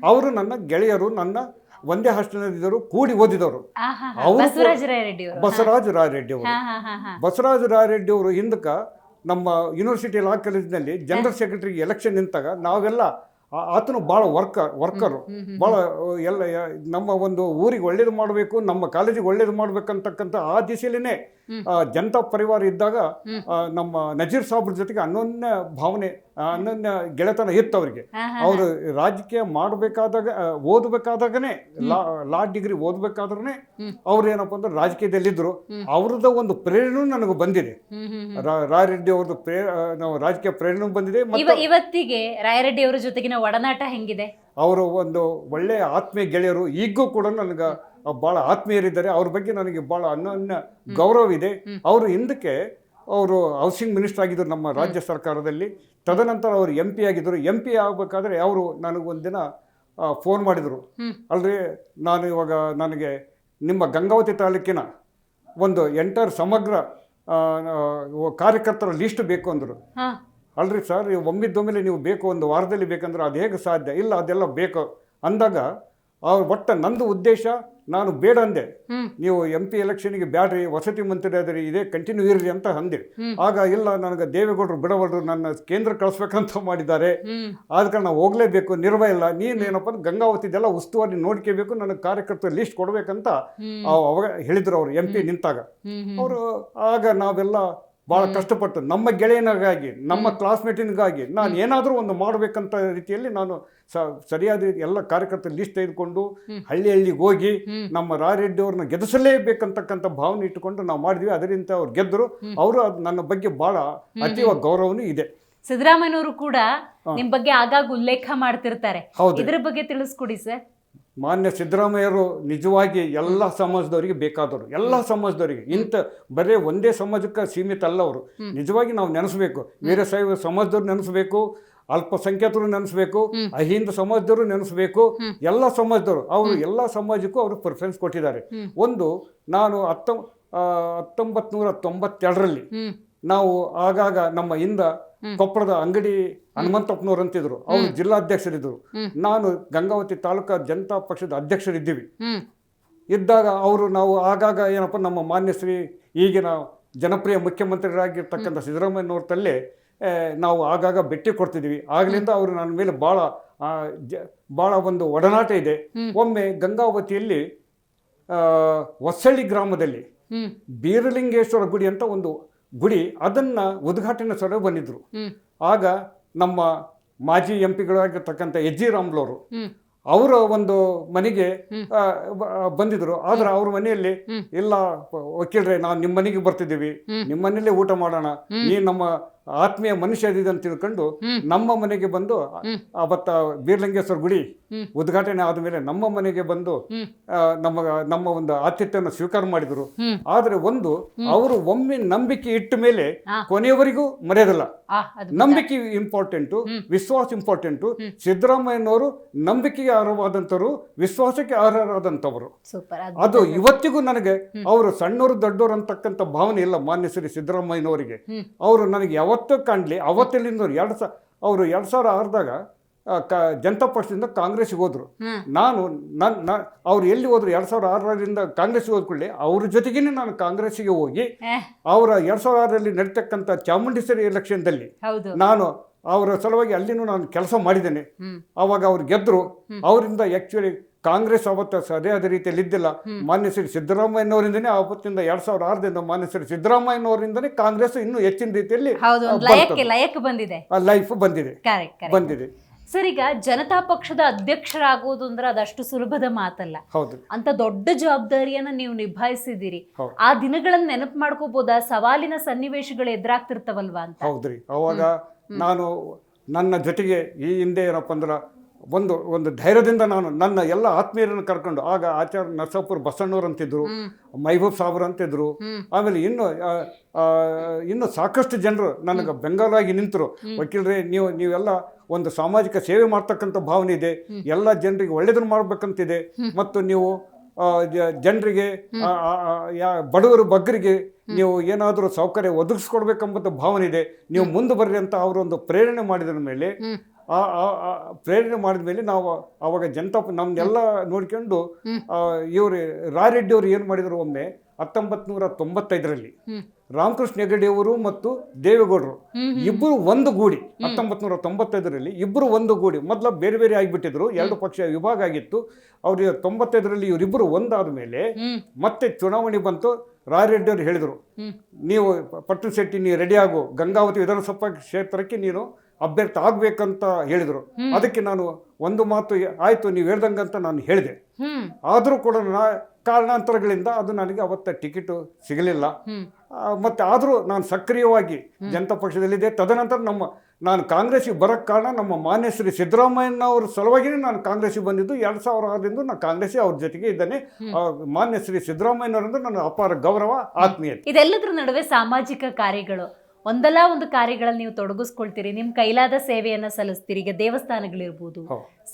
ಅವರು ನನ್ನ ಗೆಳೆಯರು, ನನ್ನ ಒಂದೇ ಹಾಸ್ಟೆಲ್ನಲ್ಲಿದ್ದರು, ಕೂಡಿ ಓದಿದವರು. ಬಸವರಾಜ ರಾಯರೆಡ್ಡಿ ಅವರು ಹಿಂದಕ್ಕೆ ನಮ್ಮ ಯೂನಿವರ್ಸಿಟಿ ಲಾ ಕಾಲೇಜಿನಲ್ಲಿ ಜನರಲ್ ಸೆಕ್ರೆಟರಿ ಎಲೆಕ್ಷನ್ ನಿಂತಾಗ ನಾವೆಲ್ಲ, ಆತನು ಭಾಳ ವರ್ಕರು, ಭಾಳ ಎಲ್ಲ ನಮ್ಮ ಒಂದು ಊರಿಗೆ ಒಳ್ಳೇದು ಮಾಡಬೇಕು, ನಮ್ಮ ಕಾಲೇಜಿಗೆ ಒಳ್ಳೇದು ಮಾಡ್ಬೇಕಂತಕ್ಕಂಥ ಆ ದಿಶೆಯಲ್ಲೇ ಜನತಾ ಪರಿವಾರ ಇದ್ದಾಗ ನಮ್ಮ ನಜೀರ್ ಸಾಬ್ರ ಜೊತೆಗೆ ಅನನ್ಯ ಭಾವನೆ, ಅನನ್ಯ ಗೆಳೆತನ ಇತ್ತು ಅವರಿಗೆ. ಅವರು ರಾಜಕೀಯ ಮಾಡಬೇಕಾದಾಗ, ಓದಬೇಕಾದಾಗನೇ, ಲಾ ಡಿಗ್ರಿ ಓದಬೇಕಾದ್ರೆ ಅವ್ರು ಏನಪ್ಪ ಅಂದ್ರೆ ರಾಜಕೀಯದಲ್ಲಿದ್ದರು. ಅವ್ರದ್ದು ಒಂದು ಪ್ರೇರಣೆ ನನಗೆ ಬಂದಿದೆ. ರಾಯರೆಡ್ಡಿ ಅವ್ರದ್ದು ನಾವು ರಾಜಕೀಯ ಪ್ರೇರಣೆ ಬಂದಿದೆ. ಇವತ್ತಿಗೆ ರಾಯರೆಡ್ಡಿ ಅವರ ಜೊತೆಗಿನ ಒಡನಾಟ ಹೆಂಗಿದೆ? ಅವರು ಒಂದು ಒಳ್ಳೆಯ ಆತ್ಮೀಯ ಗೆಳೆಯರು, ಈಗೂ ಕೂಡ ನನಗೆ ಭಾಳ ಆತ್ಮೀಯರಿದ್ದಾರೆ. ಅವ್ರ ಬಗ್ಗೆ ನನಗೆ ಭಾಳ ಅನನ್ಯ ಗೌರವ ಇದೆ. ಅವರು ಹಿಂದಕ್ಕೆ ಅವರು ಹೌಸಿಂಗ್ ಮಿನಿಸ್ಟರ್ ಆಗಿದ್ದರು ನಮ್ಮ ರಾಜ್ಯ ಸರ್ಕಾರದಲ್ಲಿ. ತದನಂತರ ಅವರು MP ಆಗಿದ್ದರು. MP ಆಗಬೇಕಾದ್ರೆ ಅವರು ನನಗೊಂದಿನ ಫೋನ್ ಮಾಡಿದರು, ಅಲ್ರಿ ನಾನು ಇವಾಗ ನನಗೆ ನಿಮ್ಮ ಗಂಗಾವತಿ ತಾಲೂಕಿನ ಒಂದು ಎಂಟರ್ ಸಮಗ್ರ ಕಾರ್ಯಕರ್ತರ ಲಿಸ್ಟ್ ಬೇಕು ಅಂದರು. ಅಲ್ರಿ ಸರ್, ಒಮ್ಮಿದ್ದೊಮ್ಮೆಲೆ ನೀವು ಬೇಕು, ಒಂದು ವಾರದಲ್ಲಿ ಬೇಕಂದ್ರೆ ಅದು ಹೇಗೆ ಸಾಧ್ಯ? ಇಲ್ಲ, ಅದೆಲ್ಲ ಬೇಕು ಅಂದಾಗ ಒಟ್ಟು ನಂದು ಉದ್ದೇಶ, ನಾನು ಬೇಡ ಅಂದೆ. ನೀವು MP ಎಲೆಕ್ಷನ್ಗೆ ಬ್ಯಾಡ್ರಿ, ವಸತಿ ಮಂತ್ರಿ ಆದ್ರಿ, ಇದೇ ಕಂಟಿನ್ಯೂ ಇರ್ರಿ ಅಂತ ಅಂದೆ. ಆಗ ಇಲ್ಲ, ನನಗೆ ದೇವೇಗೌಡರು ಬಿಡವಲ್ರು, ನನ್ನ ಕೇಂದ್ರ ಕಳಿಸ್ಬೇಕಂತ ಮಾಡಿದ್ದಾರೆ, ಆದ ಕಾರಣ ಹೋಗ್ಲೇಬೇಕು, ನಿರ್ವಹ ಇಲ್ಲ, ನೀನೇನಪ್ಪ ಗಂಗಾವತಿದೆಲ್ಲ ಉಸ್ತುವಾರಿ ನೋಡ್ಕೋಬೇಕು, ನನಗೆ ಕಾರ್ಯಕರ್ತರ ಲಿಸ್ಟ್ ಕೊಡ್ಬೇಕಂತ ಅವಾಗ ಹೇಳಿದ್ರು ಅವರು MP ನಿಂತಾಗ. ಅವರು ಆಗ ನಾವೆಲ್ಲ ಭಾಳ ಕಷ್ಟಪಟ್ಟು ನಮ್ಮ ಗೆಳೆಯನಿಗಾಗಿ, ನಮ್ಮ ಕ್ಲಾಸ್ಮೇಟಿನಿಗಾಗಿ ನಾನು ಏನಾದರೂ ಒಂದು ಮಾಡಬೇಕಂತ ರೀತಿಯಲ್ಲಿ ನಾನು ಸರಿಯಾದ ರೀತಿ ಎಲ್ಲ ಕಾರ್ಯಕರ್ತರ ಲಿಸ್ಟ್ ತೆಗೆದುಕೊಂಡು ಹಳ್ಳಿಗೆ ಹೋಗಿ ನಮ್ಮ ರಾಯರೆಡ್ಡಿ ಅವ್ರನ್ನ ಗೆಲ್ಲಿಸಲೇಬೇಕಂತಕ್ಕಂಥ ಭಾವನೆ ಇಟ್ಟುಕೊಂಡು ನಾವು ಮಾಡಿದ್ವಿ. ಅದರಿಂದ ಅವ್ರು ಗೆದ್ದರು. ಅವರು ನನ್ನ ಬಗ್ಗೆ ಭಾಳ ಅತೀವ ಗೌರವನೂ ಇದೆ. ಸಿದ್ದರಾಮಯ್ಯನವರು ಕೂಡ ನಿಮ್ಮ ಬಗ್ಗೆ ಆಗಾಗ ಉಲ್ಲೇಖ ಮಾಡ್ತಿರ್ತಾರೆ, ಇದ್ರ ಬಗ್ಗೆ ತಿಳಿಸ್ಕೊಡಿ ಸರ್. ಮಾನ್ಯ ಸಿದ್ದರಾಮಯ್ಯರು ನಿಜವಾಗಿ ಎಲ್ಲ ಸಮಾಜದವರಿಗೆ ಬೇಕಾದವರು, ಎಲ್ಲ ಸಮಾಜದವರಿಗೆ. ಇಂಥ ಬರೀ ಒಂದೇ ಸಮಾಜಕ್ಕೆ ಸೀಮಿತ ಅಲ್ಲ ಅವರು. ನಿಜವಾಗಿ ನಾವು ನೆನೆಸ್ಬೇಕು, ವೀರಶೈವ ಸಮಾಜದವ್ರು ನೆನೆಸ್ಬೇಕು, ಅಲ್ಪಸಂಖ್ಯಾತರು ನೆನೆಸ್ಬೇಕು, ಅಹಿಂದ ಸಮಾಜದವರು ನೆನೆಸ್ಬೇಕು, ಎಲ್ಲ ಸಮಾಜದವರು. ಅವರು ಎಲ್ಲ ಸಮಾಜಕ್ಕೂ ಅವರು ಪ್ರಿಫರೆನ್ಸ್ ಕೊಟ್ಟಿದ್ದಾರೆ. ಒಂದು ನಾನು 1992ರಲ್ಲಿ ನಾವು ಆಗಾಗ ನಮ್ಮ ಹಿಂದ ಕೊಪ್ಪಳದ ಅಂಗಡಿ ಹನುಮಂತಪ್ಪನವ್ರು ಅಂತಿದ್ರು, ಅವರು ಜಿಲ್ಲಾಧ್ಯಕ್ಷರಿದ್ದರು. ನಾನು ಗಂಗಾವತಿ ತಾಲೂಕಾ ಜನತಾ ಪಕ್ಷದ ಅಧ್ಯಕ್ಷರಿದ್ದೀವಿ. ಇದ್ದಾಗ ಅವರು ನಾವು ಆಗಾಗ ಏನಪ್ಪ ನಮ್ಮ ಮಾನ್ಯ ಶ್ರೀ ಈಗಿನ ಜನಪ್ರಿಯ ಮುಖ್ಯಮಂತ್ರಿಗಳಾಗಿರ್ತಕ್ಕಂಥ ಸಿದ್ದರಾಮಯ್ಯನವ್ರ ತಲ್ಲೇ ನಾವು ಆಗಾಗ ಭೇಟಿ ಕೊಡ್ತಿದ್ವಿ. ಆಗಲಿಂದ ಅವರು ನನ್ನ ಮೇಲೆ ಭಾಳ ಒಂದು ಒಡನಾಟ ಇದೆ. ಒಮ್ಮೆ ಗಂಗಾವತಿಯಲ್ಲಿ ಹೊಸಳ್ಳಿ ಗ್ರಾಮದಲ್ಲಿ ಬೀರಲಿಂಗೇಶ್ವರ ಗುಡಿ ಅಂತ ಒಂದು ಗುಡಿ, ಅದನ್ನು ಉದ್ಘಾಟನೆ ಸಭೆ ಬಂದಿದ್ರು. ಆಗ ನಮ್ಮ ಮಾಜಿ ಎಂಪಿಗಳಾಗಿರ್ತಕ್ಕಂಥ ಎಚ್ ಜಿ ರಾಮ್ಲವರು ಅವರ ಒಂದು ಮನೆಗೆ ಬಂದಿದ್ರು. ಆದ್ರೆ ಅವ್ರ ಮನೆಯಲ್ಲಿ ಇಲ್ಲ ವಕೀಲ್ರೆ, ನಾವು ನಿಮ್ಮ ಮನೆಗೆ ಬರ್ತಿದ್ದೀವಿ, ನಿಮ್ಮ ಮನೆಯಲ್ಲೇ ಊಟ ಮಾಡೋಣ, ನೀ ನಮ್ಮ ಆತ್ಮೀಯ ಮನುಷ್ಯ ಇದಿದೆ ಅಂತ ತಿಳ್ಕೊಂಡು ನಮ್ಮ ಮನೆಗೆ ಬಂದು ಅವತ್ತ ಬೀರಲಿಂಗೇಶ್ವರ ಗುಡಿ ಉದ್ಘಾಟನೆ ಆದಮೇಲೆ ನಮ್ಮ ಮನೆಗೆ ಬಂದು ನಮ್ಮ ಒಂದು ಆತಿಥ್ಯವನ್ನು ಸ್ವೀಕಾರ ಮಾಡಿದ್ರು. ಆದ್ರೆ ಅವರು ಒಮ್ಮೆ ನಂಬಿಕೆ ಇಟ್ಟ ಮೇಲೆ ಕೊನೆಯವರೆಗೂ ಮರೆಯೋದಿಲ್ಲ. ನಂಬಿಕೆ ಇಂಪಾರ್ಟೆಂಟು, ವಿಶ್ವಾಸ ಇಂಪಾರ್ಟೆಂಟು. ಸಿದ್ದರಾಮಯ್ಯನವರು ನಂಬಿಕೆಗೆ ಅರ್ಹವಾದಂಥವ್ರು, ವಿಶ್ವಾಸಕ್ಕೆ ಅರ್ಹರಾದಂಥವರು. ಅದು ಇವತ್ತಿಗೂ ನನಗೆ ಅವರು ಸಣ್ಣವರು ದೊಡ್ಡವರು ಅಂತಕ್ಕಂಥ ಭಾವನೆ ಇಲ್ಲ. ಮಾನ್ಯ ಶ್ರೀ ಸಿದ್ದರಾಮಯ್ಯನವರಿಗೆ ಅವರು ನನಗೆ ಯಾವತ್ತೂ ಕಾಣಲಿ. ಅವತ್ತಿನಿಂದ ಅವರು 2006ದಾಗ ಜನತಾ ಪಕ್ಷದಿಂದ ಕಾಂಗ್ರೆಸ್ಗೆ ಹೋದ್ರು. ನಾನು ಅವ್ರು ಎಲ್ಲಿ ಹೋದ್ರು 2006ರಿಂದ ಕಾಂಗ್ರೆಸ್ಗೆ ಹೋದ್ಕೊಳ್ಳಿ ಅವ್ರ ಜೊತೆಗೇನೆ ನಾನು ಕಾಂಗ್ರೆಸ್ಗೆ ಹೋಗಿ ಅವರ 2006ರಲ್ಲಿ ನಡೀತಕ್ಕಂಥ ಚಾಮುಂಡೇಶ್ವರಿ ಎಲೆಕ್ಷನ್ದಲ್ಲಿ ನಾನು ಅವರ ಸಲುವಾಗಿ ಅಲ್ಲಿನೂ ನಾನು ಕೆಲಸ ಮಾಡಿದ್ದೇನೆ. ಅವಾಗ ಅವ್ರು ಗೆದ್ರು. ಅವರಿಂದ ಆಕ್ಚುಲಿ ಕಾಂಗ್ರೆಸ್ ಅವತ್ತು ಅದೇ ರೀತಿಯಲ್ಲಿ ಇದ್ದಿಲ್ಲ. ಮಾನ್ಯ ಶ್ರೀ ಸಿದ್ದರಾಮಯ್ಯನವರಿಂದನೇ ಆವತ್ತಿಂದ 2006ದಿಂದ ಮಾನ್ಯ ಶ್ರೀ ಸಿದ್ದರಾಮಯ್ಯನವರಿಂದನೇ ಕಾಂಗ್ರೆಸ್ ಇನ್ನೂ ಹೆಚ್ಚಿನ ರೀತಿಯಲ್ಲಿ ಲೈಫ್ ಬಂದಿದೆ. ಸರ್, ಈಗ ಜನತಾ ಪಕ್ಷದ ಅಧ್ಯಕ್ಷರಾಗೋದು ಅಂದ್ರೆ ಅದಷ್ಟು ಸುಲಭದ ಮಾತಲ್ಲ. ಅಂತ ದೊಡ್ಡ ಜವಾಬ್ದಾರಿಯನ್ನ ನೀವು ನಿಭಾಯಿಸಿದಿರಿ. ಆ ದಿನಗಳನ್ನ ನೆನಪು ಮಾಡ್ಕೋಬಹುದಾ? ಸವಾಲಿನ ಸನ್ನಿವೇಶಗಳು ಎದುರಾಗ್ತಿರ್ತಾವಲ್ವಾ ಅಂತ. ಹೌದ್ರಿ. ಅವಾಗ ನಾನು ನನ್ನ ಜೊತೆಗೆ ಈ ಹಿಂದೆ ಏನಪ್ಪ ಅಂದ್ರೆ ಒಂದು ಧೈರ್ಯದಿಂದ ನಾನು ನನ್ನ ಎಲ್ಲ ಆತ್ಮೀಯರನ್ನು ಕರ್ಕೊಂಡು, ಆಗ ಆಚಾರ್ಯ ನರಸಾಪುರ ಬಸಣ್ಣವ್ರು ಅಂತಿದ್ರು, ಮೈಬೂಬ್ ಸಾಬ್ರು ಅಂತಿದ್ರು, ಆಮೇಲೆ ಇನ್ನು ಸಾಕಷ್ಟು ಜನರು ನನಗೆ ಬೆಂಗಾಲಾಗಿ ನಿಂತರು. ವಕೀಲರೇ, ನೀವೆಲ್ಲ ಒಂದು ಸಾಮಾಜಿಕ ಸೇವೆ ಮಾಡ್ತಕ್ಕಂಥ ಭಾವನೆ ಇದೆ, ಎಲ್ಲ ಜನರಿಗೆ ಒಳ್ಳೆಯದನ್ನು ಮಾಡ್ಬೇಕಂತಿದೆ, ಮತ್ತು ನೀವು ಜನರಿಗೆ ಬಡವರು ಬಗ್ಗರಿಗೆ ನೀವು ಏನಾದರೂ ಸೌಕರ್ಯ ಒದಗಿಸ್ಕೊಡ್ಬೇಕೆಂಬ ಭಾವನೆ ಇದೆ, ನೀವು ಮುಂದೆ ಬರ್ರಿ ಅಂತ ಅವರೊಂದು ಪ್ರೇರಣೆ ಮಾಡಿದ ಮೇಲೆ ನಾವು ಅವಾಗ ಜನತಾ ನಮ್ನೆಲ್ಲ ನೋಡ್ಕೊಂಡು ಇವರು ರಾರೆಡ್ಡಿ ಅವರು ಏನು ಮಾಡಿದ್ರು, ಒಮ್ಮೆ 1995ರಲ್ಲಿ ರಾಮಕೃಷ್ಣ ಹೆಗಡೆಯವರು ಮತ್ತು ದೇವೇಗೌಡರು ಇಬ್ಬರು ಒಂದು ಗೂಡಿ 1995ರಲ್ಲಿ ಇಬ್ಬರು ಒಂದು ಗೂಡಿ, ಮೊದಲ ಬೇರೆ ಬೇರೆ ಆಗಿಬಿಟ್ಟಿದ್ರು, 2 ಪಕ್ಷ ವಿಭಾಗ ಆಗಿತ್ತು. ಅವ್ರಿಗೆ 95ರಲ್ಲಿ ಇವರಿಬ್ಬರು ಒಂದಾದ ಮೇಲೆ ಮತ್ತೆ ಚುನಾವಣೆ ಬಂತು. ರಾರೆಡ್ಡಿ ಅವರು ಹೇಳಿದರು, ನೀವು ಪಟ್ಟು ಶೆಟ್ಟಿ, ನೀವು ರೆಡಿ ಆಗು, ಗಂಗಾವತಿ ವಿಧಾನಸಭಾ ಕ್ಷೇತ್ರಕ್ಕೆ ನೀನು ಅಭ್ಯರ್ಥಿ ಆಗ್ಬೇಕಂತ ಹೇಳಿದರು. ಅದಕ್ಕೆ ನಾನು ಒಂದು ಮಾತು ಆಯ್ತು ನೀವು ಹೇಳ್ದಂಗಂತ ನಾನು ಹೇಳಿದೆ. ಆದರೂ ಕೂಡ ಕಾರಣಾಂತರಗಳಿಂದ ಅದು ನನಗೆ ಅವತ್ತ ಟಿಕೆಟ್ ಸಿಗಲಿಲ್ಲ. ಮತ್ತೆ ಆದರೂ ನಾನು ಸಕ್ರಿಯವಾಗಿ ಜನತಾ ಪಕ್ಷದಲ್ಲಿದ್ದೆ. ತದನಂತರ ನಾನು ಕಾಂಗ್ರೆಸ್ಗೆ ಬರೋಕ್ಕೆ ಕಾರಣ ನಮ್ಮ ಮಾನ್ಯ ಶ್ರೀ ಸಿದ್ದರಾಮಯ್ಯನವ್ರ ಸಲುವಾಗಿಯೇ ನಾನು ಕಾಂಗ್ರೆಸ್ಗೆ ಬಂದಿದ್ದು. 2006ರಿಂದ ನಾನು ಕಾಂಗ್ರೆಸ್ಗೆ ಅವ್ರ ಜೊತೆಗೆ ಇದ್ದೇನೆ. ಮಾನ್ಯ ಶ್ರೀ ಸಿದ್ದರಾಮಯ್ಯನವರಿಂದ ನನ್ನ ಅಪಾರ ಗೌರವ, ಆತ್ಮೀಯತೆ. ಇದೆಲ್ಲದರ ನಡುವೆ ಸಾಮಾಜಿಕ ಕಾರ್ಯಗಳು, ಒಂದಲ್ಲ ಒಂದು ಕಾರ್ಯಗಳಲ್ಲಿ ನೀವು ತೊಡಗಿಸ್ಕೊಳ್ತೀರಿ, ನಿಮ್ಮ ಕೈಲಾದ ಸೇವೆಯನ್ನ ಸಲ್ಲಿಸ್ತೀರಿ. ಈಗ ದೇವಸ್ಥಾನಗಳಿರ್ಬೋದು,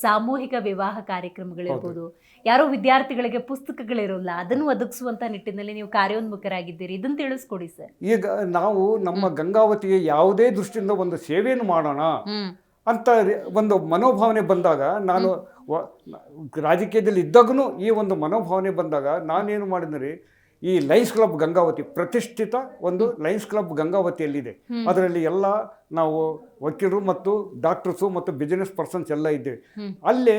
ಸಾಮೂಹಿಕ ವಿವಾಹ ಕಾರ್ಯಕ್ರಮಗಳಿರ್ಬೋದು, ಯಾರೋ ವಿದ್ಯಾರ್ಥಿಗಳಿಗೆ ಪುಸ್ತಕಗಳಿರೋಲ್ಲ, ಅದನ್ನು ಒದಗಿಸುವಂತ ನಿಟ್ಟಿನಲ್ಲಿ ನೀವು ಕಾರ್ಯೋನ್ಮುಖರಾಗಿದ್ದೀರಿ. ಇದನ್ನು ತಿಳಿಸ್ಕೊಡಿ ಸರ್. ಈಗ ನಾವು ನಮ್ಮ ಗಂಗಾವತಿಗೆ ಯಾವುದೇ ದೃಷ್ಟಿಯಿಂದ ಒಂದು ಸೇವೆಯನ್ನು ಮಾಡೋಣ ಅಂತ ಒಂದು ಮನೋಭಾವನೆ ಬಂದಾಗ, ನಾನು ರಾಜಕೀಯದಲ್ಲಿ ಇದ್ದಾಗೂ ಈ ಒಂದು ಮನೋಭಾವನೆ ಬಂದಾಗ ನಾನೇನು ಮಾಡಿದ್ರಿ, ಈ ಲಯನ್ಸ್ ಕ್ಲಬ್ ಗಂಗಾವತಿ ಪ್ರತಿಷ್ಠಿತ ಒಂದು ಲಯನ್ಸ್ ಕ್ಲಬ್ ಗಂಗಾವತಿಯಲ್ಲಿದೆ. ಅದರಲ್ಲಿ ಎಲ್ಲ ನಾವು ವಕೀಲರು ಮತ್ತು ಡಾಕ್ಟರ್ಸು ಮತ್ತು ಬಿಸಿನೆಸ್ ಪರ್ಸನ್ಸ್ ಎಲ್ಲ ಇದ್ದೇವೆ. ಅಲ್ಲೇ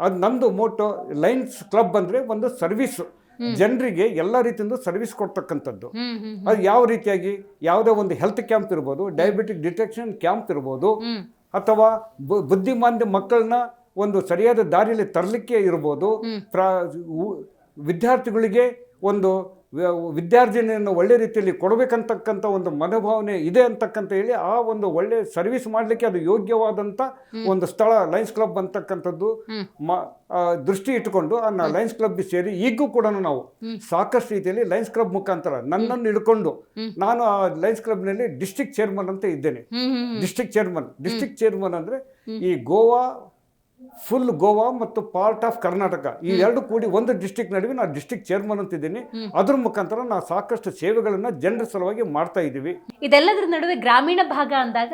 ಅದು ನಮ್ಮದು ಮೋಟೋ ಲಯನ್ಸ್ ಕ್ಲಬ್ ಅಂದರೆ ಒಂದು ಸರ್ವಿಸ್, ಜನರಿಗೆ ಎಲ್ಲ ರೀತಿಯಿಂದ ಸರ್ವಿಸ್ ಕೊಡ್ತಕ್ಕಂಥದ್ದು. ಅದು ಯಾವ ರೀತಿಯಾಗಿ, ಯಾವುದೇ ಒಂದು ಹೆಲ್ತ್ ಕ್ಯಾಂಪ್ ಇರ್ಬೋದು, ಡಯಾಬಿಟಿಕ್ ಡಿಟೆಕ್ಷನ್ ಕ್ಯಾಂಪ್ ಇರ್ಬೋದು, ಅಥವಾ ಬುದ್ಧಿಮಾಂದ್ಯ ಮಕ್ಕಳನ್ನ ಒಂದು ಸರಿಯಾದ ದಾರಿಯಲ್ಲಿ ತರಲಿಕ್ಕೆ ಇರ್ಬೋದು, ವಿದ್ಯಾರ್ಥಿಗಳಿಗೆ ಒಂದು ವಿದ್ಯಾರ್ಜನೆಯನ್ನು ಒಳ್ಳೆ ರೀತಿಯಲ್ಲಿ ಕೊಡಬೇಕಂತಕ್ಕಂಥ ಒಂದು ಮನೋಭಾವನೆ ಇದೆ ಅಂತಕ್ಕಂಥ ಹೇಳಿ ಆ ಒಂದು ಒಳ್ಳೆ ಸರ್ವಿಸ್ ಮಾಡಲಿಕ್ಕೆ ಅದು ಯೋಗ್ಯವಾದಂಥ ಒಂದು ಸ್ಥಳ ಲಯನ್ಸ್ ಕ್ಲಬ್ ಅಂತಕ್ಕಂಥದ್ದು ದೃಷ್ಟಿ ಇಟ್ಟುಕೊಂಡು ಆ ಲಯನ್ಸ್ ಕ್ಲಬ್ ಸೇರಿ ಈಗೂ ಕೂಡ ನಾವು ಸಾಕಷ್ಟು ರೀತಿಯಲ್ಲಿ ಲಯನ್ಸ್ ಕ್ಲಬ್ ಮುಖಾಂತರ ನನ್ನನ್ನು ಹಿಡ್ಕೊಂಡು ನಾನು ಆ ಲಯನ್ಸ್ ಕ್ಲಬ್ನಲ್ಲಿ ಡಿಸ್ಟ್ರಿಕ್ಟ್ ಚೇರ್ಮನ್ ಅಂತ ಇದ್ದೇನೆ. ಡಿಸ್ಟ್ರಿಕ್ಟ್ ಚೇರ್ಮನ್ ಅಂದರೆ ಈ ಫುಲ್ ಗೋವಾ ಮತ್ತು ಪಾರ್ಟ್ ಆಫ್ ಕರ್ನಾಟಕ ಈ ಎರಡು ಕೂಡಿ ಒಂದು ಡಿಸ್ಟ್ರಿಕ್ಟ್ ನಡುವೆ ನಾನು ಡಿಸ್ಟ್ರಿಕ್ಟ್ ಚೇರ್ಮನ್ ಅಂತಿದ್ದೀನಿ. ಅದ್ರ ಮುಖಾಂತರ ನಾವು ಸಾಕಷ್ಟು ಸೇವೆಗಳನ್ನ ಜನರ ಸಲುವಾಗಿ ಮಾಡ್ತಾ ಇದ್ದೀವಿ. ಇದೆಲ್ಲದರ ನಡುವೆ ಗ್ರಾಮೀಣ ಭಾಗ ಅಂದಾಗ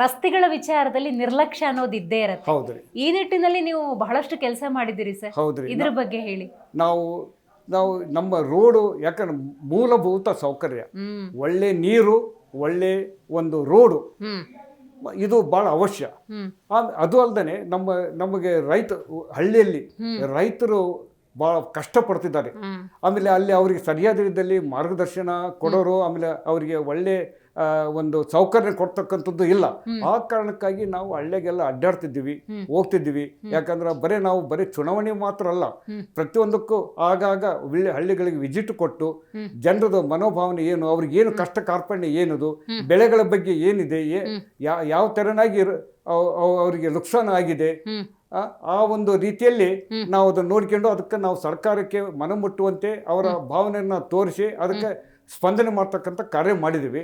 ರಸ್ತೆಗಳ ವಿಚಾರದಲ್ಲಿ ನಿರ್ಲಕ್ಷ್ಯ ಅನ್ನೋದು ಇದ್ದೇ ಇರುತ್ತೆ. ಹೌದ್ರಿ. ಈ ನಿಟ್ಟಿನಲ್ಲಿ ನೀವು ಬಹಳಷ್ಟು ಕೆಲಸ ಮಾಡಿದ್ದೀರಿ ಸರ್. ಹೌದ್ರಿ. ಇದ್ರ ಬಗ್ಗೆ ಹೇಳಿ. ನಾವು ನಾವು ನಮ್ಮ ರೋಡು ಯಾಕಂದ್ರೆ ಮೂಲಭೂತ ಸೌಕರ್ಯ, ಒಳ್ಳೆ ನೀರು, ಒಳ್ಳೆ ಒಂದು ರೋಡು, ಇದು ಭಾಳ ಅವಶ್ಯ. ಅದು ಅಲ್ಲದೆ ನಮಗೆ ಹಳ್ಳಿಯಲ್ಲಿ ರೈತರು ಭಾಳ ಕಷ್ಟಪಡ್ತಿದ್ದಾರೆ. ಆಮೇಲೆ ಅಲ್ಲಿ ಅವರಿಗೆ ಸರಿಯಾದ ರೀತಿಯಲ್ಲಿ ಮಾರ್ಗದರ್ಶನ ಕೊಡೋರು, ಆಮೇಲೆ ಅವರಿಗೆ ಒಳ್ಳೆ ಒಂದು ಸೌಕರ್ಯ ಕೊಡ್ತಕ್ಕಂಥದ್ದು ಇಲ್ಲ. ಆ ಕಾರಣಕ್ಕಾಗಿ ನಾವು ಹಳ್ಳಿಗೆಲ್ಲ ಅಡ್ಡಾಡ್ತಿದ್ದೀವಿ, ಹೋಗ್ತಿದ್ದೀವಿ. ಯಾಕಂದ್ರೆ ನಾವು ಬರೀ ಚುನಾವಣೆ ಮಾತ್ರ ಅಲ್ಲ, ಪ್ರತಿಯೊಂದಕ್ಕೂ ಆಗಾಗ ಹಳ್ಳಿಗಳಿಗೆ ವಿಸಿಟ್ ಕೊಟ್ಟು ಜನರದ ಮನೋಭಾವನೆ ಏನು, ಅವ್ರಿಗೆ ಏನು ಕಷ್ಟ ಕಾರ್ಪಣ್ಯ ಏನದು, ಬೆಳೆಗಳ ಬಗ್ಗೆ ಏನಿದೆ, ಯಾವ ತೆರನಾಗಿ ಅವರಿಗೆ ನುಕ್ಸಾನ ಆಗಿದೆ, ಆ ಒಂದು ರೀತಿಯಲ್ಲಿ ನಾವು ಅದನ್ನು ನೋಡ್ಕೊಂಡು ಅದಕ್ಕೆ ನಾವು ಸರ್ಕಾರಕ್ಕೆ ಮನಮುಟ್ಟುವಂತೆ ಅವರ ಭಾವನೆಯನ್ನು ತೋರಿಸಿ ಅದಕ್ಕೆ ಸ್ಪಂದನೆ ಮಾಡ್ತಕ್ಕಂಥ ಕಾರ್ಯ ಮಾಡಿದ್ದೀವಿ.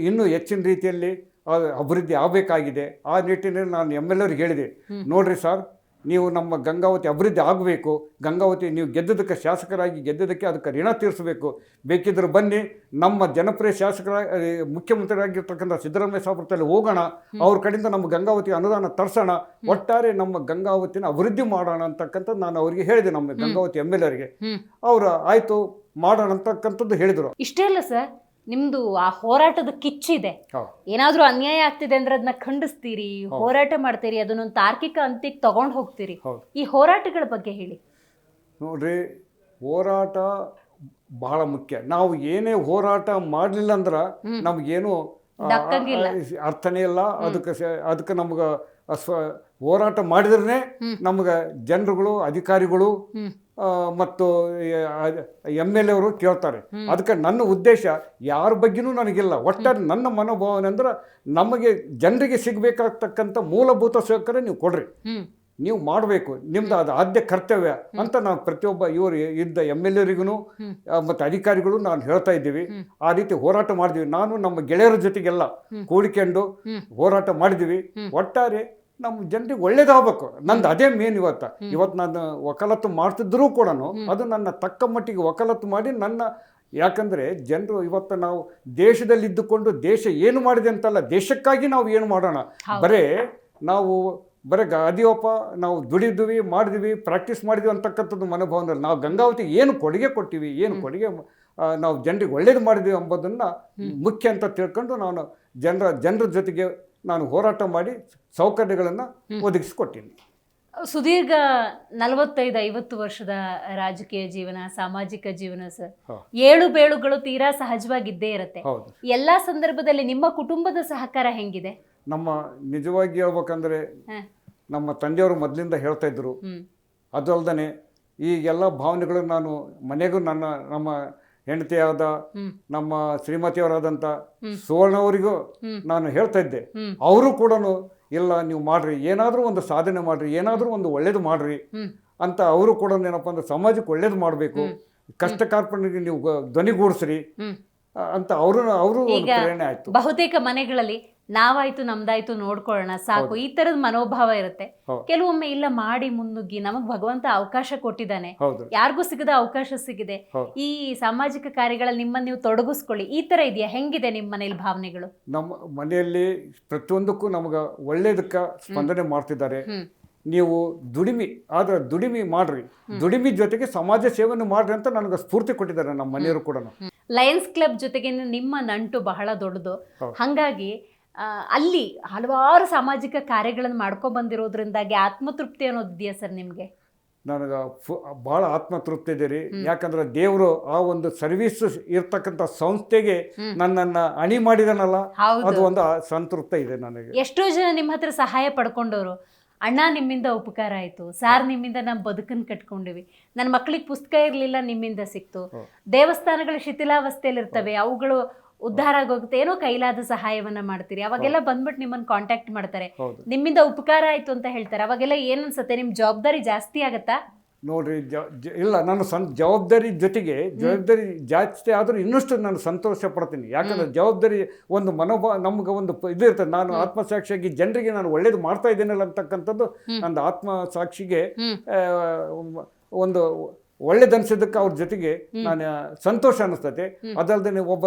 ಇನ್ನೂ ಹೆಚ್ಚಿನ ರೀತಿಯಲ್ಲಿ ಅಭಿವೃದ್ಧಿ ಆಗಬೇಕಾಗಿದೆ. ಆ ನಿಟ್ಟಿನಲ್ಲಿ ನಾನು MLA ಹೇಳಿದೆ, ನೋಡ್ರಿ ಸರ್, ನೀವು ನಮ್ಮ ಗಂಗಾವತಿ ಅಭಿವೃದ್ಧಿ ಆಗಬೇಕು, ಗಂಗಾವತಿ ನೀವು ಗೆದ್ದದಕ್ಕೆ, ಶಾಸಕರಾಗಿ ಗೆದ್ದದಕ್ಕೆ ಅದಕ್ಕೆ ಋಣ ತೀರಿಸಬೇಕು. ಬೇಕಿದ್ರೆ ಬನ್ನಿ, ನಮ್ಮ ಜನಪ್ರಿಯ ಮುಖ್ಯಮಂತ್ರಿಯಾಗಿರ್ತಕ್ಕಂಥ ಸಿದ್ದರಾಮಯ್ಯ ಸಾಹೇಬ್ರಲ್ಲಿ ಹೋಗೋಣ, ಅವ್ರ ಕಡೆಯಿಂದ ನಮ್ಮ ಗಂಗಾವತಿ ಅನುದಾನ ತರಿಸೋಣ, ಒಟ್ಟಾರೆ ನಮ್ಮ ಗಂಗಾವತಿನ ಅಭಿವೃದ್ಧಿ ಮಾಡೋಣ ಅಂತಕ್ಕಂಥದ್ದು ನಾನು ಅವರಿಗೆ ಹೇಳಿದೆ, ನಮ್ಮ ಗಂಗಾವತಿ MLA. ಅವರು ಆಯಿತು ಮಾಡೋಣ ಅಂತಕ್ಕಂಥದ್ದು ಹೇಳಿದರು. ಇಷ್ಟೇ ಅಲ್ಲ ಸರ್, ನಿಮ್ದು ಆ ಹೋರಾಟದ ಕಿಚ್ಚಿದೆ. ಏನಾದ್ರೂ ಅನ್ಯಾಯ ಆಗ್ತಿದೆ ಅಂದ್ರೆ ಅದನ್ನ ಖಂಡಿಸ್ತೀರಿ, ಹೋರಾಟ ಮಾಡ್ತೀರಿ, ಅದನ್ನೊಂದು ತಾರ್ಕಿಕ ಅಂತ್ಯಕ್ಕೆ ತಗೊಂಡು ಹೋಗ್ತೀರಿ. ಈ ಹೋರಾಟಗಳ ಬಗ್ಗೆ ಹೇಳಿ. ನೋಡ್ರಿ, ಹೋರಾಟ ಬಹಳ ಮುಖ್ಯ. ನಾವು ಏನೇ ಹೋರಾಟ ಮಾಡಲಿಲ್ಲ ಅಂದ್ರೆ ನಮಗೇನು ಅರ್ಥನೇ ಇಲ್ಲ. ಅದಕ್ಕೆ ನಮ್ಗೆ ಹೋರಾಟ ಮಾಡಿದ್ರೆ ನಮ್ಗೆ ಜನರುಗಳು, ಅಧಿಕಾರಿಗಳು ಮತ್ತು MLA ಅವರು ಕೇಳ್ತಾರೆ. ಅದಕ್ಕೆ ನನ್ನ ಉದ್ದೇಶ ಯಾರ ಬಗ್ಗೆನೂ ನನಗಿಲ್ಲ. ಒಟ್ಟಾರೆ ನನ್ನ ಮನೋಭಾವನೆ ಅಂದ್ರೆ ನಮಗೆ ಜನರಿಗೆ ಸಿಗಬೇಕಾಗ್ತಕ್ಕಂಥ ಮೂಲಭೂತ ಸೌಕರ್ಯ ನೀವು ಕೊಡ್ರಿ, ನೀವು ಮಾಡಬೇಕು, ನಿಮ್ದು ಅದು ಆದ್ಯ ಕರ್ತವ್ಯ ಅಂತ ನಾವು ಪ್ರತಿಯೊಬ್ಬ ಇವರು ಇದ್ದ MLAರಿಗೂ ಮತ್ತು ಅಧಿಕಾರಿಗಳು ನಾನು ಹೇಳ್ತಾ ಇದ್ದೀವಿ. ಆ ರೀತಿ ಹೋರಾಟ ಮಾಡಿದ್ವಿ. ನಾನು ನಮ್ಮ ಗೆಳೆಯರ ಜೊತೆಗೆಲ್ಲ ಕೂಡಿಕೊಂಡು ಹೋರಾಟ ಮಾಡಿದ್ದೀವಿ. ಒಟ್ಟಾರೆ ನಮ್ಮ ಜನರಿಗೆ ಒಳ್ಳೇದಾಗಬೇಕು, ನಂದು ಅದೇ ಮೇನ್. ಇವತ್ತು ನಾನು ವಕಾಲತ್ತು ಮಾಡ್ತಿದ್ರೂ ಕೂಡ ಅದು ನನ್ನ ತಕ್ಕ ಮಟ್ಟಿಗೆ ವಕಾಲತ್ತು ಮಾಡಿ ಯಾಕಂದರೆ ಜನರು ಇವತ್ತು ನಾವು ದೇಶದಲ್ಲಿದ್ದುಕೊಂಡು ದೇಶ ಏನು ಮಾಡಿದೆ ಅಂತಲ್ಲ, ದೇಶಕ್ಕಾಗಿ ನಾವು ಏನು ಮಾಡೋಣ. ಬರೀ ಅದೀವಪ್ಪ ನಾವು ದುಡಿದ್ವಿ, ಮಾಡಿದ್ವಿ, ಪ್ರಾಕ್ಟೀಸ್ ಮಾಡಿದ್ವಿ ಅಂತಕ್ಕಂಥದ್ದು ಮನೋಭಾವನೆ. ನಾವು ಗಂಗಾವತಿಗೆ ಏನು ಕೊಡುಗೆ ಕೊಟ್ಟಿವಿ, ಏನು ಕೊಡುಗೆ ನಾವು ಜನರಿಗೆ ಒಳ್ಳೇದು ಮಾಡಿದ್ವಿ ಎಂಬುದನ್ನು ಮುಖ್ಯ ಅಂತ ತಿಳ್ಕೊಂಡು ನಾನು ಜನರ ಜೊತೆಗೆ ನಾನು ಹೋರಾಟ ಮಾಡಿ ಸೌಕರ್ಯಗಳನ್ನು ಒದಗಿಸಿಕೊಟ್ಟಿನಿ. ಸುದೀರ್ಘ 45-50 ವರ್ಷದ ರಾಜಕೀಯ ಜೀವನ, ಸಾಮಾಜಿಕ ಜೀವನ ಸರ್, ಏಳು ಬೇಳುಗಳು ತೀರಾ ಸಹಜವಾಗಿದ್ದೇ ಇರುತ್ತೆ. ಎಲ್ಲಾ ಸಂದರ್ಭದಲ್ಲಿ ನಿಮ್ಮ ಕುಟುಂಬದ ಸಹಕಾರ ಹೆಂಗಿದೆ? ನಮ್ಮ ನಿಜವಾಗಿ ಹೇಳ್ಬೇಕಂದ್ರೆ ನಮ್ಮ ತಂದೆಯವರು ಮೊದಲಿಂದ ಹೇಳ್ತಾ ಇದ್ರು. ಅದು ಅಲ್ದೇ ಈ ಎಲ್ಲ ಭಾವನೆಗಳು ನಾನು ಮನೆಗೂ ನಮ್ಮ ಹೆಂಡತಿಯಾದ ನಮ್ಮ ಶ್ರೀಮತಿಯವರಾದಂಥ ಸುವರ್ಣವರಿಗೂ ನಾನು ಹೇಳ್ತಾ ಇದ್ದೆ. ಅವರು ಕೂಡ ಇಲ್ಲ, ನೀವು ಮಾಡ್ರಿ, ಏನಾದರೂ ಒಂದು ಸಾಧನೆ ಮಾಡ್ರಿ, ಏನಾದರೂ ಒಂದು ಒಳ್ಳೇದು ಮಾಡ್ರಿ ಅಂತ. ಅವರು ಕೂಡ ಏನಪ್ಪ ಅಂದ್ರೆ ಸಮಾಜಕ್ಕೆ ಒಳ್ಳೇದು ಮಾಡಬೇಕು, ಕಷ್ಟ ಕಾರ್ಪಣ್ಯಕ್ಕೆ ನೀವು ಧ್ವನಿಗೂಡಿಸ್ರಿ ಅಂತ ಅವರು ಪ್ರೇರಣೆ ಆಯ್ತು. ಬಹುತೇಕ ಮನೆಗಳಲ್ಲಿ ನಾವಾಯ್ತು ನಮ್ದಾಯ್ತು ನೋಡ್ಕೊಳ್ಳೋಣ ಸಾಕು, ಈ ತರದ ಮನೋಭಾವ ಇರುತ್ತೆ. ಕೆಲವೊಮ್ಮೆ ಇಲ್ಲ, ಮಾಡಿ ಮುನ್ನುಗ್ಗಿ, ನಮಗ್ ಭಗವಂತ ಅವಕಾಶ ಕೊಟ್ಟಿದ್ದಾನೆ, ಯಾರಿಗೂ ಸಿಗದ ಅವಕಾಶ ಸಿಗಿದೆ, ಈ ಸಾಮಾಜಿಕ ಕಾರ್ಯಗಳಲ್ಲಿ ನಿಮ್ಮನ್ನು ನೀವು ತೊಡಗಿಸ್ಕೊಳ್ಳಿ, ಈ ತರ ಇದೆಯಾ? ಹೆಂಗಿದೆ ನಿಮ್ಮ ಮನೇಲಿ ಭಾವನೆಗಳು? ನಮ್ಮ ಮನೆಯಲ್ಲಿ ಪ್ರತಿಯೊಂದಕ್ಕೂ ನಮಗ ಒಳ್ಳೇದಕ್ಕ ಸ್ಪಂದನೆ ಮಾಡ್ತಿದ್ದಾರೆ. ನೀವು ದುಡಿಮೆ ಮಾಡ್ರಿ, ದುಡಿಮೆ ಜೊತೆಗೆ ಸಮಾಜ ಸೇವೆಯನ್ನು ಮಾಡ್ರಿ ಅಂತ ನನಗೆ ಸ್ಫೂರ್ತಿ ಕೊಟ್ಟಿದ್ದಾರೆ ನಮ್ಮ ಮನೆಯವರು ಕೂಡ. ಲಯನ್ಸ್ ಕ್ಲಬ್ ಜೊತೆಗೆ ನಿಮ್ಮ ನಂಟು ಬಹಳ ದೊಡ್ಡದು. ಹಾಗಾಗಿ ಅಲ್ಲಿ ಹಲವಾರು ಸಾಮಾಜಿಕ ಕಾರ್ಯಗಳನ್ನು ಮಾಡ್ಕೊ ಬಂದಿರೋದ್ರಿಂದಾಗಿ ಆತ್ಮತೃಪ್ತಿ ಅನ್ನೋದಿದೆಯಾ ಸರ್ ನಿಮಗೆ? ನನಗೆ ಭಾಳ ಆತ್ಮತೃಪ್ತಿ ಇದೆ ರೀ. ಯಾಕಂದ್ರೆ ದೇವರು ಆ ಒಂದು ಸರ್ವಿಸ್ ಇರ್ತಕ್ಕಂಥ ಸಂಸ್ಥೆಗೆ ನನ್ನನ್ನು ಅಣಿ ಮಾಡಿದನಲ್ಲ, ಅದು ಒಂದು ಸಂತೃಪ್ತ ಇದೆ ನನಗೆ. ಎಷ್ಟೋ ಜನ ನಿಮ್ಮ ಹತ್ರ ಸಹಾಯ ಪಡ್ಕೊಂಡವರು, ಅಣ್ಣ ನಿಮ್ಮಿಂದ ಉಪಕಾರ ಆಯಿತು, ಸಾರ್ ನಿಮ್ಮಿಂದ ನಮ್ಮ ಬದುಕನ್ನು ಕಟ್ಕೊಂಡಿವಿ, ನನ್ನ ಮಕ್ಕಳಿಗೆ ಪುಸ್ತಕ ಇರಲಿಲ್ಲ ನಿಮ್ಮಿಂದ ಸಿಕ್ತು, ದೇವಸ್ಥಾನಗಳು ಶಿಥಿಲಾವಸ್ಥೆಯಲ್ಲಿರ್ತವೆ ಅವುಗಳು ಉದ್ಧಾರ ಆಗೋಗುತ್ತೆ, ಏನೋ ಕೈಲಾದ ಸಹಾಯವನ್ನ ಮಾಡ್ತೀರಿ, ಅವಾಗೆಲ್ಲ ಬಂದ್ಬಿಟ್ಟು ನಿಮ್ಮನ್ನ ಕಾಂಟ್ಯಾಕ್ಟ್ ಮಾಡ್ತಾರೆ, ನಿಮ್ಮಿಂದ ಉಪಕಾರ ಆಯ್ತು ಅಂತ ಹೇಳ್ತಾರೆ. ಅವಾಗೆಲ್ಲ ಏನ್ ಅನ್ಸುತ್ತೆ, ನಿಮ್ ಜವಾಬ್ದಾರಿ ಜಾಸ್ತಿ ಆಗತ್ತಾ? ನೋಡ್ರಿ, ಇಲ್ಲ, ನಾನು ಜವಾಬ್ದಾರಿ ಜೊತೆಗೆ ಜವಾಬ್ದಾರಿ ಜಾಸ್ತಿ ಆದರೂ ಇನ್ನಷ್ಟು ನಾನು ಸಂತೋಷ ಪಡ್ತೀನಿ. ಯಾಕಂದ್ರೆ ಜವಾಬ್ದಾರಿ ಒಂದು ನಮ್ಗೆ ಒಂದು ಇದು ಇರ್ತದೆ. ನಾನು ಆತ್ಮಸಾಕ್ಷಿಯಾಗಿ ಜನರಿಗೆ ನಾನು ಒಳ್ಳೇದು ಮಾಡ್ತಾ ಇದ್ದೇನಲ್ಲ ಅಂತಕ್ಕಂಥದ್ದು ನನ್ನ ಆತ್ಮಸಾಕ್ಷಿಗೆ ಒಂದು ಒಳ್ಳೇದನ್ಸಿದ್ದಕ್ಕೆ ಅವ್ರ ಜೊತೆಗೆ ನಾನು ಸಂತೋಷ ಅನ್ನಿಸ್ತೈತೆ. ಅದಲ್ಲದೆ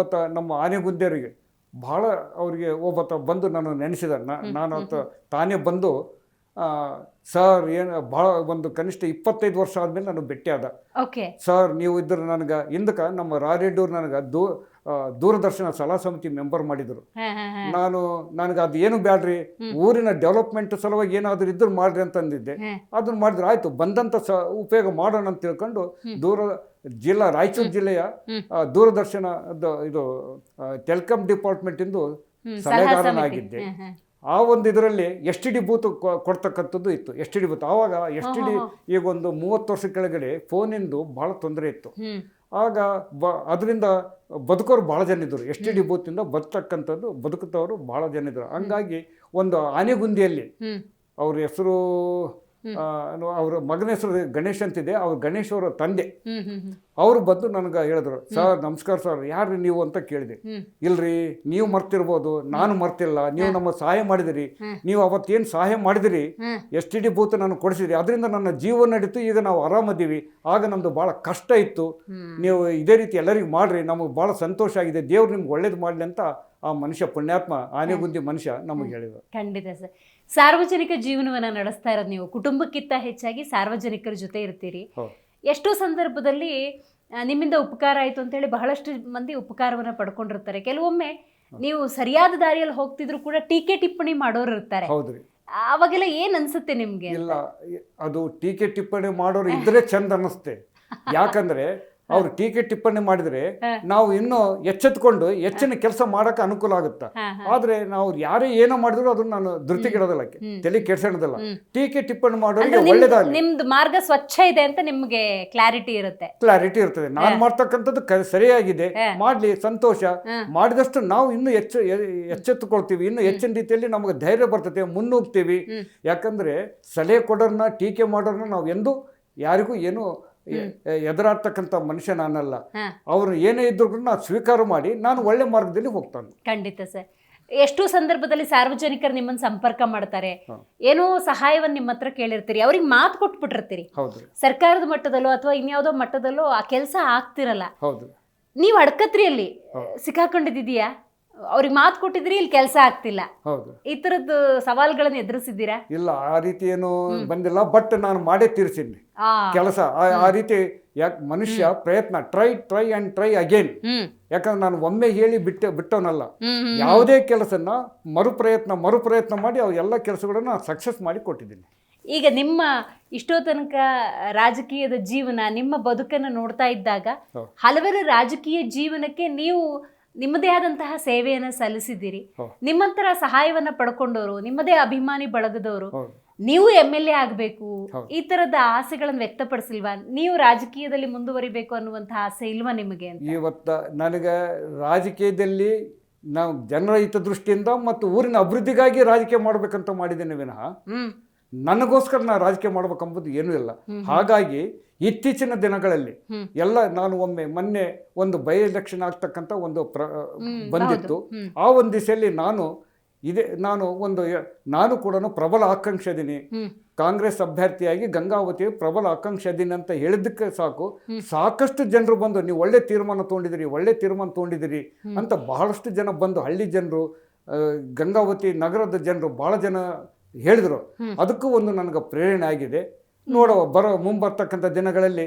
ನಮ್ಮ ಆನೆಗುಂದಿಯವರಿಗೆ ಭಾಳ ಅವರಿಗೆ ಬಂದು ನಾನು ನೆನೆಸಿದ, ನಾನು ತಾನೇ ಬಂದು ಸರ್ ಏನು ಭಾಳ ಒಂದು ಕನಿಷ್ಠ 25 ವರ್ಷ ಆದಮೇಲೆ ನಾನು ಭೇಟಿ ಆದ. ಓಕೆ ಸರ್ ನೀವು ಇದ್ರೆ ನನಗೆ ಹಿಂದಕ್ಕೆ ನಮ್ಮ ರಾರೆಡ್ಡಿಯವ್ರು ನನಗೆ ದೂರದರ್ಶನ ಸಲಹಾ ಸಮಿತಿ ಮೆಂಬರ್ ಮಾಡಿದರು. ನನಗೆ ಅದು ಏನು ಬ್ಯಾಡ್ರಿ, ಊರಿನ ಡೆವಲಪ್ಮೆಂಟ್ ಸಲುವಾಗಿ ಏನಾದರೂ ಇದ್ರು ಮಾಡ್ರಿ ಅಂತಂದಿದ್ದೆ. ಅದನ್ನ ಮಾಡಿದ್ರೆ ಆಯ್ತು, ಬಂದಂಥ ಉಪಯೋಗ ಮಾಡೋಣ ಅಂತ ತಿಳ್ಕೊಂಡು ರಾಯಚೂರು ಜಿಲ್ಲೆಯ ದೂರದರ್ಶನ ಇದು ಟೆಲಿಕಾಂ ಡಿಪಾರ್ಟ್ಮೆಂಟಿಂದು ಸಲಹೆಗಾರನಾಗಿದ್ದೆ. ಆ ಒಂದು ಇದರಲ್ಲಿ STD ಬೂತ್ ಕೊಡ್ತಕ್ಕಂಥದ್ದು ಇತ್ತು. STD ಬೂತ್ ಆವಾಗ STD ಈಗ ಒಂದು 30 ವರ್ಷ ಕೆಳಗಡೆ ಫೋನಿಂದು ಭಾಳ ತೊಂದರೆ ಇತ್ತು. ಆಗ ಅದರಿಂದ ಬದುಕೋರು ಭಾಳ ಜನ ಇದ್ದರು. STD ಬೂತಿಂದ ಬದುಕುತ್ತವರು ಭಾಳ ಜನ ಇದ್ದರು. ಹಂಗಾಗಿ ಒಂದು ಆನೆಗುಂದಿಯಲ್ಲಿ ಅವ್ರ ಹೆಸರು ಅವ್ರ ಮಗನ ಹೆಸರು ಗಣೇಶ್ ಅಂತಿದೆ. ಅವ್ರ ಗಣೇಶ್ ಅವರ ತಂದೆ ಅವರು ಬಂದು ನನಗೆ ಹೇಳಿದ್ರು, ಸರ್ ನಮಸ್ಕಾರ ಸರ್, ಯಾರ್ರಿ ನೀವು ಅಂತ ಕೇಳಿದೆ. ಇಲ್ರಿ, ನೀವು ಮರ್ತಿರ್ಬೋದು, ನಾನು ಮರ್ತಿಲ್ಲ, ನೀವು ನಮ್ಮ ಸಹಾಯ ಮಾಡಿದಿರಿ, ನೀವು ಅವತ್ತೇನು ಸಹಾಯ ಮಾಡಿದಿರಿ, STD ಬೂತ್ ನಾನು ಕೊಡಿಸಿದ್ರಿ, ಅದರಿಂದ ನನ್ನ ಜೀವನ ನಡೀತು, ಈಗ ನಾವು ಆರಾಮದೀವಿ. ಆಗ ನಮ್ದು ಭಾಳ ಕಷ್ಟ ಇತ್ತು, ನೀವು ಇದೇ ರೀತಿ ಎಲ್ಲರಿಗೂ ಮಾಡ್ರಿ, ನಮಗೆ ಭಾಳ ಸಂತೋಷ ಆಗಿದೆ, ದೇವ್ರು ನಿಮ್ಗೆ ಒಳ್ಳೇದು ಮಾಡಲಿ ಅಂತ ಆ ಮನುಷ್ಯ, ಪುಣ್ಯಾತ್ಮ ಆನೆಗುಂದಿ ಮನುಷ್ಯ ನಮಗೆ ಹೇಳಿದ್ರು. ಖಂಡಿತ ಸರ್. ಸಾರ್ವಜನಿಕ ಜೀವನವನ್ನ ನಡೆಸ್ತಾ ಇರೋದು ನೀವು, ಕುಟುಂಬಕ್ಕಿಂತ ಹೆಚ್ಚಾಗಿ ಸಾರ್ವಜನಿಕರ ಜೊತೆ ಇರ್ತೀರಿ. ಎಷ್ಟೋ ಸಂದರ್ಭದಲ್ಲಿ ನಿಮ್ಮಿಂದ ಉಪಕಾರ ಆಯಿತು ಅಂತೇಳಿ ಬಹಳಷ್ಟು ಮಂದಿ ಉಪಕಾರವನ್ನು ಪಡ್ಕೊಂಡಿರ್ತಾರೆ. ಕೆಲವೊಮ್ಮೆ ನೀವು ಸರಿಯಾದ ದಾರಿಯಲ್ಲಿ ಹೋಗ್ತಿದ್ರು ಕೂಡ ಟೀಕೆ ಟಿಪ್ಪಣಿ ಮಾಡೋರು ಇರ್ತಾರೆ. ಹೌದ್ರಿ, ಅವಾಗೆಲ್ಲ ಏನ್ ಅನ್ಸುತ್ತೆ ನಿಮ್ಗೆ? ಇಲ್ಲ, ಅದು ಟೀಕೆ ಟಿಪ್ಪಣಿ ಮಾಡೋರು ಇದ್ರೆ ಚಂದ ಅನ್ನಿಸುತ್ತೆ. ಯಾಕಂದ್ರೆ ಅವ್ರು ಟೀಕೆ ಟಿಪ್ಪಣಿ ಮಾಡಿದ್ರೆ ನಾವು ಇನ್ನೂ ಎಚ್ಚೆತ್ಕೊಂಡು ಹೆಚ್ಚಿನ ಕೆಲಸ ಮಾಡಕ್ಕೆ ಅನುಕೂಲ ಆಗುತ್ತೆ. ಆದ್ರೆ ನಾವು ಯಾರೇ ಏನೋ ಮಾಡಿದ್ರು ಅದನ್ನ ನಾನು ಧೃತಿಗಿಡೋದಿಲ್ಲ, ತಲೆ ಕೆಡ್ಸೋದಿಲ್ಲ. ಟೀಕೆ ಟಿಪ್ಪಣಿ ಮಾಡೋರಿಗೆ ಒಳ್ಳೇದಾಗಲಿ, ನಿಮ್ದು ಮಾರ್ಗ ಸ್ವಚ್ಛ ಇದೆ ಅಂತ ನಿಮ್ಗೆ ಕ್ಲಾರಿಟಿ ಇರ್ತದೆ. ನಾನು ಮಾಡ್ತಕ್ಕಂಥದ್ದು ಸರಿಯಾಗಿದೆ, ಮಾಡ್ಲಿ, ಸಂತೋಷ. ಮಾಡಿದಷ್ಟು ನಾವು ಇನ್ನೂ ಎಚ್ಚೆತ್ತುಕೊಳ್ತೀವಿ, ಇನ್ನು ಹೆಚ್ಚಿನ ರೀತಿಯಲ್ಲಿ ನಮಗೆ ಧೈರ್ಯ ಬರ್ತದೆ, ಮುನ್ನುಗ್ತೀವಿ. ಯಾಕಂದ್ರೆ ಸಲಹೆ ಕೊಡೋರ್ನ, ಟೀಕೆ ಮಾಡೋರ್ನ ನಾವು ಎಂದೂ ಯಾರಿಗೂ ಏನು ಎದುರಾಡ್ತಕ್ಕಂಥ ಮನುಷ್ಯ ನಾನಲ್ಲ. ಅವ್ರು ಏನೇ ಇದ್ರು ನಾನು ಸ್ವೀಕಾರ ಮಾಡಿ ನಾನು ಒಳ್ಳೆ ಮಾರ್ಗದಲ್ಲಿ ಹೋಗ್ತಾನೆ. ಖಂಡಿತ ಸರ್. ಎಷ್ಟು ಸಂದರ್ಭದಲ್ಲಿ ಸಾರ್ವಜನಿಕರು ನಿಮ್ಮನ್ನು ಸಂಪರ್ಕ ಮಾಡ್ತಾರೆ, ಏನೋ ಸಹಾಯವನ್ನು ನಿಮ್ಮ ಹತ್ರ ಕೇಳಿರ್ತೀರಿ, ಅವ್ರಿಗೆ ಮಾತು ಕೊಟ್ಬಿಟ್ಟಿರ್ತೀರಿ, ಸರ್ಕಾರದ ಮಟ್ಟದಲ್ಲೋ ಅಥವಾ ಇನ್ಯಾವುದೋ ಮಟ್ಟದಲ್ಲೋ ಆ ಕೆಲಸ ಆಗ್ತಿರಲ್ಲ, ನೀವು ಅಡ್ಕತ್ರಿ, ಅಲ್ಲಿ ಸಿಕ್ಕಾಕೊಂಡಿದ್ಯಾ, ಅವ್ರಿಗೆ ಮಾತು ಕೊಟ್ಟಿದ್ರಿ, ಇಲ್ಲಿ ಕೆಲಸ ಆಗ್ತಿಲ್ಲ, ಈ ತರದ್ದು ಸವಾಲುಗಳನ್ನು ಎದುರಿಸಿದ್ದೀರಾ? ಇಲ್ಲ, ಆ ರೀತಿ ಏನು ಬಂದಿಲ್ಲ. ಬಟ್ ನಾನು ಮಾಡೇ ತೀರ್ಸಿನಿ ಕೆಲಸ. ಆ ರೀತಿ ಮನುಷ್ಯ ಪ್ರಯತ್ನ, ಟ್ರೈ ಅಗೇನ್. ಯಾಕಂದ್ರೆ ನಾನು ಒಮ್ಮೆ ಹೇಳಿ ಬಿಟ್ಟವನಲ್ಲ. ಯಾವುದೇ ಕೆಲಸನ ಮರುಪ್ರಯತ್ನ ಮಾಡಿ ಅವು ಎಲ್ಲ ಕೆಲಸಗಳನ್ನ ಸಕ್ಸಸ್ ಮಾಡಿ ಕೊಟ್ಟಿದ್ದೀನಿ. ಈಗ ನಿಮ್ಮ ಇಷ್ಟೋ ತನಕ ರಾಜಕೀಯದ ಜೀವನ, ನಿಮ್ಮ ಬದುಕನ್ನು ನೋಡ್ತಾ ಇದ್ದಾಗ ಹಲವಾರು ರಾಜಕೀಯ ಜೀವನಕ್ಕೆ ನೀವು ನಿಮ್ಮದೇ ಆದಂತಹ ಸೇವೆಯನ್ನು ಸಲ್ಲಿಸಿದ್ದೀರಿ. ನಿಮ್ಮಂತರ ಸಹಾಯವನ್ನ ಪಡ್ಕೊಂಡವರು, ನಿಮ್ಮದೇ ಅಭಿಮಾನಿ ಬಳಗದವರು, ನೀವು MLA ಆಗಬೇಕು, ಈ ತರದ ಆಸೆಗಳನ್ನು ವ್ಯಕ್ತಪಡಿಸಿಲ್ವಾ? ನೀವು ರಾಜಕೀಯದಲ್ಲಿ ಮುಂದುವರಿಬೇಕು ಅನ್ನುವಂತಹ ಆಸೆ ಇಲ್ವಾ ನಿಮಗೆ ಅಂತ? ಇವತ್ತು ನನಗೆ ರಾಜಕೀಯದಲ್ಲಿ ನಾವು ಜನರ ಹಿತದೃಷ್ಟಿಯಿಂದ ಮತ್ತು ಊರಿನ ಅಭಿವೃದ್ಧಿಗಾಗಿ ರಾಜಕೀಯ ಮಾಡ್ಬೇಕಂತ ಮಾಡಿದ್ದೇನೆ ವಿನಃ ನನಗೋಸ್ಕರ ನಾ ರಾಜಕೀಯ ಮಾಡ್ಬೇಕಂಬುದು ಏನೂ ಇಲ್ಲ. ಹಾಗಾಗಿ ಇತ್ತೀಚಿನ ದಿನಗಳಲ್ಲಿ ಎಲ್ಲ ನಾನು ಮೊನ್ನೆ ಒಂದು ಬೈ ಎಲೆಕ್ಷನ್ ಆಗ್ತಕ್ಕಂಥ ಒಂದು ಬಂದಿತ್ತು. ಆ ಒಂದು ದಿಸೆಯಲ್ಲಿ ನಾನು ಕೂಡ ಪ್ರಬಲ ಆಕಾಂಕ್ಷೆ ಇದೀನಿ, ಕಾಂಗ್ರೆಸ್ ಅಭ್ಯರ್ಥಿಯಾಗಿ ಗಂಗಾವತಿ ಪ್ರಬಲ ಆಕಾಂಕ್ಷೆ ಇದೀನಿ ಅಂತ ಹೇಳಿದ್ದಕ್ಕೆ ಸಾಕಷ್ಟು ಜನರು ಬಂದು ನೀವು ಒಳ್ಳೆ ತೀರ್ಮಾನ ತೊಗೊಂಡಿದ್ದೀರಿ ಅಂತ ಬಹಳಷ್ಟು ಜನ ಬಂದು, ಹಳ್ಳಿ ಜನರು, ಗಂಗಾವತಿ ನಗರದ ಜನರು ಬಹಳ ಜನ ಹೇಳಿದ್ರು. ಅದಕ್ಕೂ ಒಂದು ನನಗೆ ಪ್ರೇರಣೆ ಆಗಿದೆ. ನೋಡುವ ಮುಂಬರ್ತಕ್ಕಂಥ ದಿನಗಳಲ್ಲಿ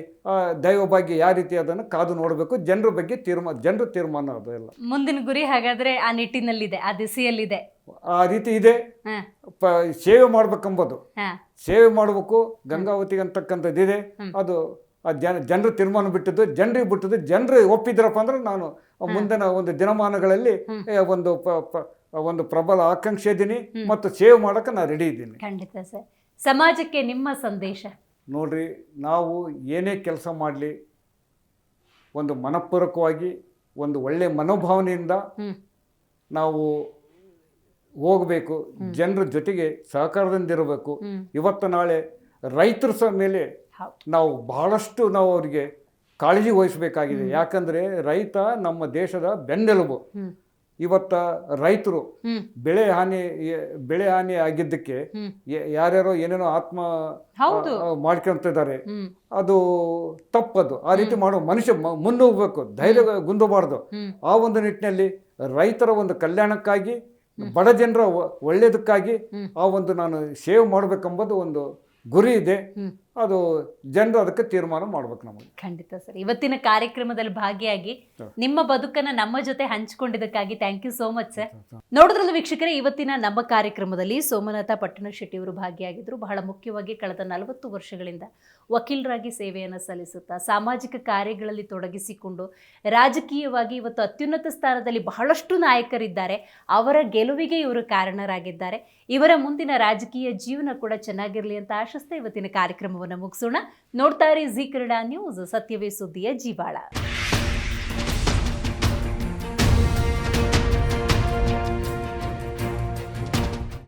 ದೈವ ಭಾಗ್ಯ ಯಾವ ರೀತಿ ಅದನ್ನು ಕಾದು ನೋಡಬೇಕು. ಜನರ ಬಗ್ಗೆ ಜನರ ತೀರ್ಮಾನ ಅದೆಲ್ಲ ಮುಂದಿನ ಗುರಿ ಹಾಗಾದ್ರೆ ಆ ನಿಟ್ಟಿನಲ್ಲಿದೆ, ಆ ದಿಸೆಯಲ್ಲಿದೆ, ಆ ರೀತಿ ಇದೆ. ಸೇವೆ ಮಾಡ್ಬೇಕಂಬೋದು, ಸೇವೆ ಮಾಡಬೇಕು ಗಂಗಾವತಿಗೆ ಅಂತಕ್ಕಂಥದ್ದಿದೆ. ಅದು ಜನರ ತೀರ್ಮಾನ ಬಿಟ್ಟಿದ್ದು, ಜನರಿಗೆ ಬಿಟ್ಟಿದ್ದು. ಜನರು ಒಪ್ಪಿದ್ರಪ್ಪ ಅಂದ್ರೆ ನಾನು ಮುಂದಿನ ಒಂದು ದಿನಮಾನಗಳಲ್ಲಿ ಒಂದು ಪ್ರಬಲ ಆಕಾಂಕ್ಷೆ ಇದ್ದೀನಿ ಮತ್ತು ಸೇವ್ ಮಾಡಕ್ಕೆ ನಾನು ರೆಡಿ ಇದ್ದೀನಿ. ಖಂಡಿತ ಸರ್. ಸಮಾಜಕ್ಕೆ ನಿಮ್ಮ ಸಂದೇಶ? ನೋಡ್ರಿ, ನಾವು ಏನೇ ಕೆಲಸ ಮಾಡಲಿ ಒಂದು ಮನಪೂರ್ವಕವಾಗಿ, ಒಂದು ಒಳ್ಳೆ ಮನೋಭಾವನೆಯಿಂದ ನಾವು ಹೋಗಬೇಕು. ಜನರ ಜೊತೆಗೆ ಸಹಕಾರದಿಂದಿರಬೇಕು. ಇವತ್ತು ನಾಳೆ ರೈತರ ಮೇಲೆ ನಾವು ಬಹಳಷ್ಟು ಅವರಿಗೆ ಕಾಳಜಿ ವಹಿಸಬೇಕಾಗಿದೆ. ಯಾಕಂದರೆ ರೈತ ನಮ್ಮ ದೇಶದ ಬೆನ್ನೆಲುಬು. ಇವತ್ತ ರೈತರು ಬೆಳೆ ಹಾನಿ ಆಗಿದ್ದಕ್ಕೆ ಯಾರ್ಯಾರೋ ಏನೇನೋ ಆತ್ಮ ಮಾಡ್ಕೊಂತಿದ್ದಾರೆ. ಅದು ತಪ್ಪದು. ಆ ರೀತಿ ಮಾಡೋ ಮನುಷ್ಯ ಮುನ್ನೋಗ್ಬೇಕು, ಧೈರ್ಯ ಗುಂದಬಾರ್ದು. ಆ ಒಂದು ನಿಟ್ಟಿನಲ್ಲಿ ರೈತರ ಒಂದು ಕಲ್ಯಾಣಕ್ಕಾಗಿ ಬಡ ಜನರ ಒಳ್ಳೇದಕ್ಕಾಗಿ ಆ ಒಂದು ನಾನು ಸೇವ್ ಮಾಡ್ಬೇಕೆಂಬುದು ಒಂದು ಗುರಿ ಇದೆ. ಅದು ಜನರು ಅದಕ್ಕೆ ತೀರ್ಮಾನ ಮಾಡ್ಬೇಕು ನಮಗೆ. ಖಂಡಿತ ಸರ್. ಇವತ್ತಿನ ಕಾರ್ಯಕ್ರಮದಲ್ಲಿ ಭಾಗಿಯಾಗಿ ನಿಮ್ಮ ಬದುಕನ್ನ ನಮ್ಮ ಜೊತೆ ಹಂಚಿಕೊಂಡಿದ್ದಕ್ಕಾಗಿ thank you so much sir. ನೋಡಿದ್ರಲ್ಲ ವೀಕ್ಷಕರೇ, ಇವತ್ತಿನ ನಮ್ಮ ಕಾರ್ಯಕ್ರಮದಲ್ಲಿ ಸೋಮನಾಥ ಪಟ್ಟಣಶೆಟ್ಟಿ ಅವರು ಭಾಗಿಯಾಗಿದ್ರು. ಬಹಳ ಮುಖ್ಯವಾಗಿ ಕಳೆದ 40 ವರ್ಷಗಳಿಂದ ವಕೀಲರಾಗಿ ಸೇವೆಯನ್ನು ಸಲ್ಲಿಸುತ್ತಾ ಸಾಮಾಜಿಕ ಕಾರ್ಯಗಳಲ್ಲಿ ತೊಡಗಿಸಿಕೊಂಡು ರಾಜಕೀಯವಾಗಿ ಇವತ್ತು ಅತ್ಯುನ್ನತ ಸ್ಥಾನದಲ್ಲಿ ಬಹಳಷ್ಟು ನಾಯಕರಿದ್ದಾರೆ. ಅವರ ಗೆಲುವಿಗೆ ಇವರು ಕಾರಣರಾಗಿದ್ದಾರೆ. ಇವರ ಮುಂದಿನ ರಾಜಕೀಯ ಜೀವನ ಕೂಡ ಚೆನ್ನಾಗಿರಲಿ ಅಂತ ಆಶಿಸ್ತಾ ಇವತ್ತಿನ ಕಾರ್ಯಕ್ರಮವನ್ನು ಮುಗಿಸೋಣ. ನೋಡ್ತಾ ಇರಿ ಜೀ ಕನ್ನಡ ನ್ಯೂಸ್, ಸತ್ಯವೇ ಸುದ್ದಿಯ ಜೀವಾಳ.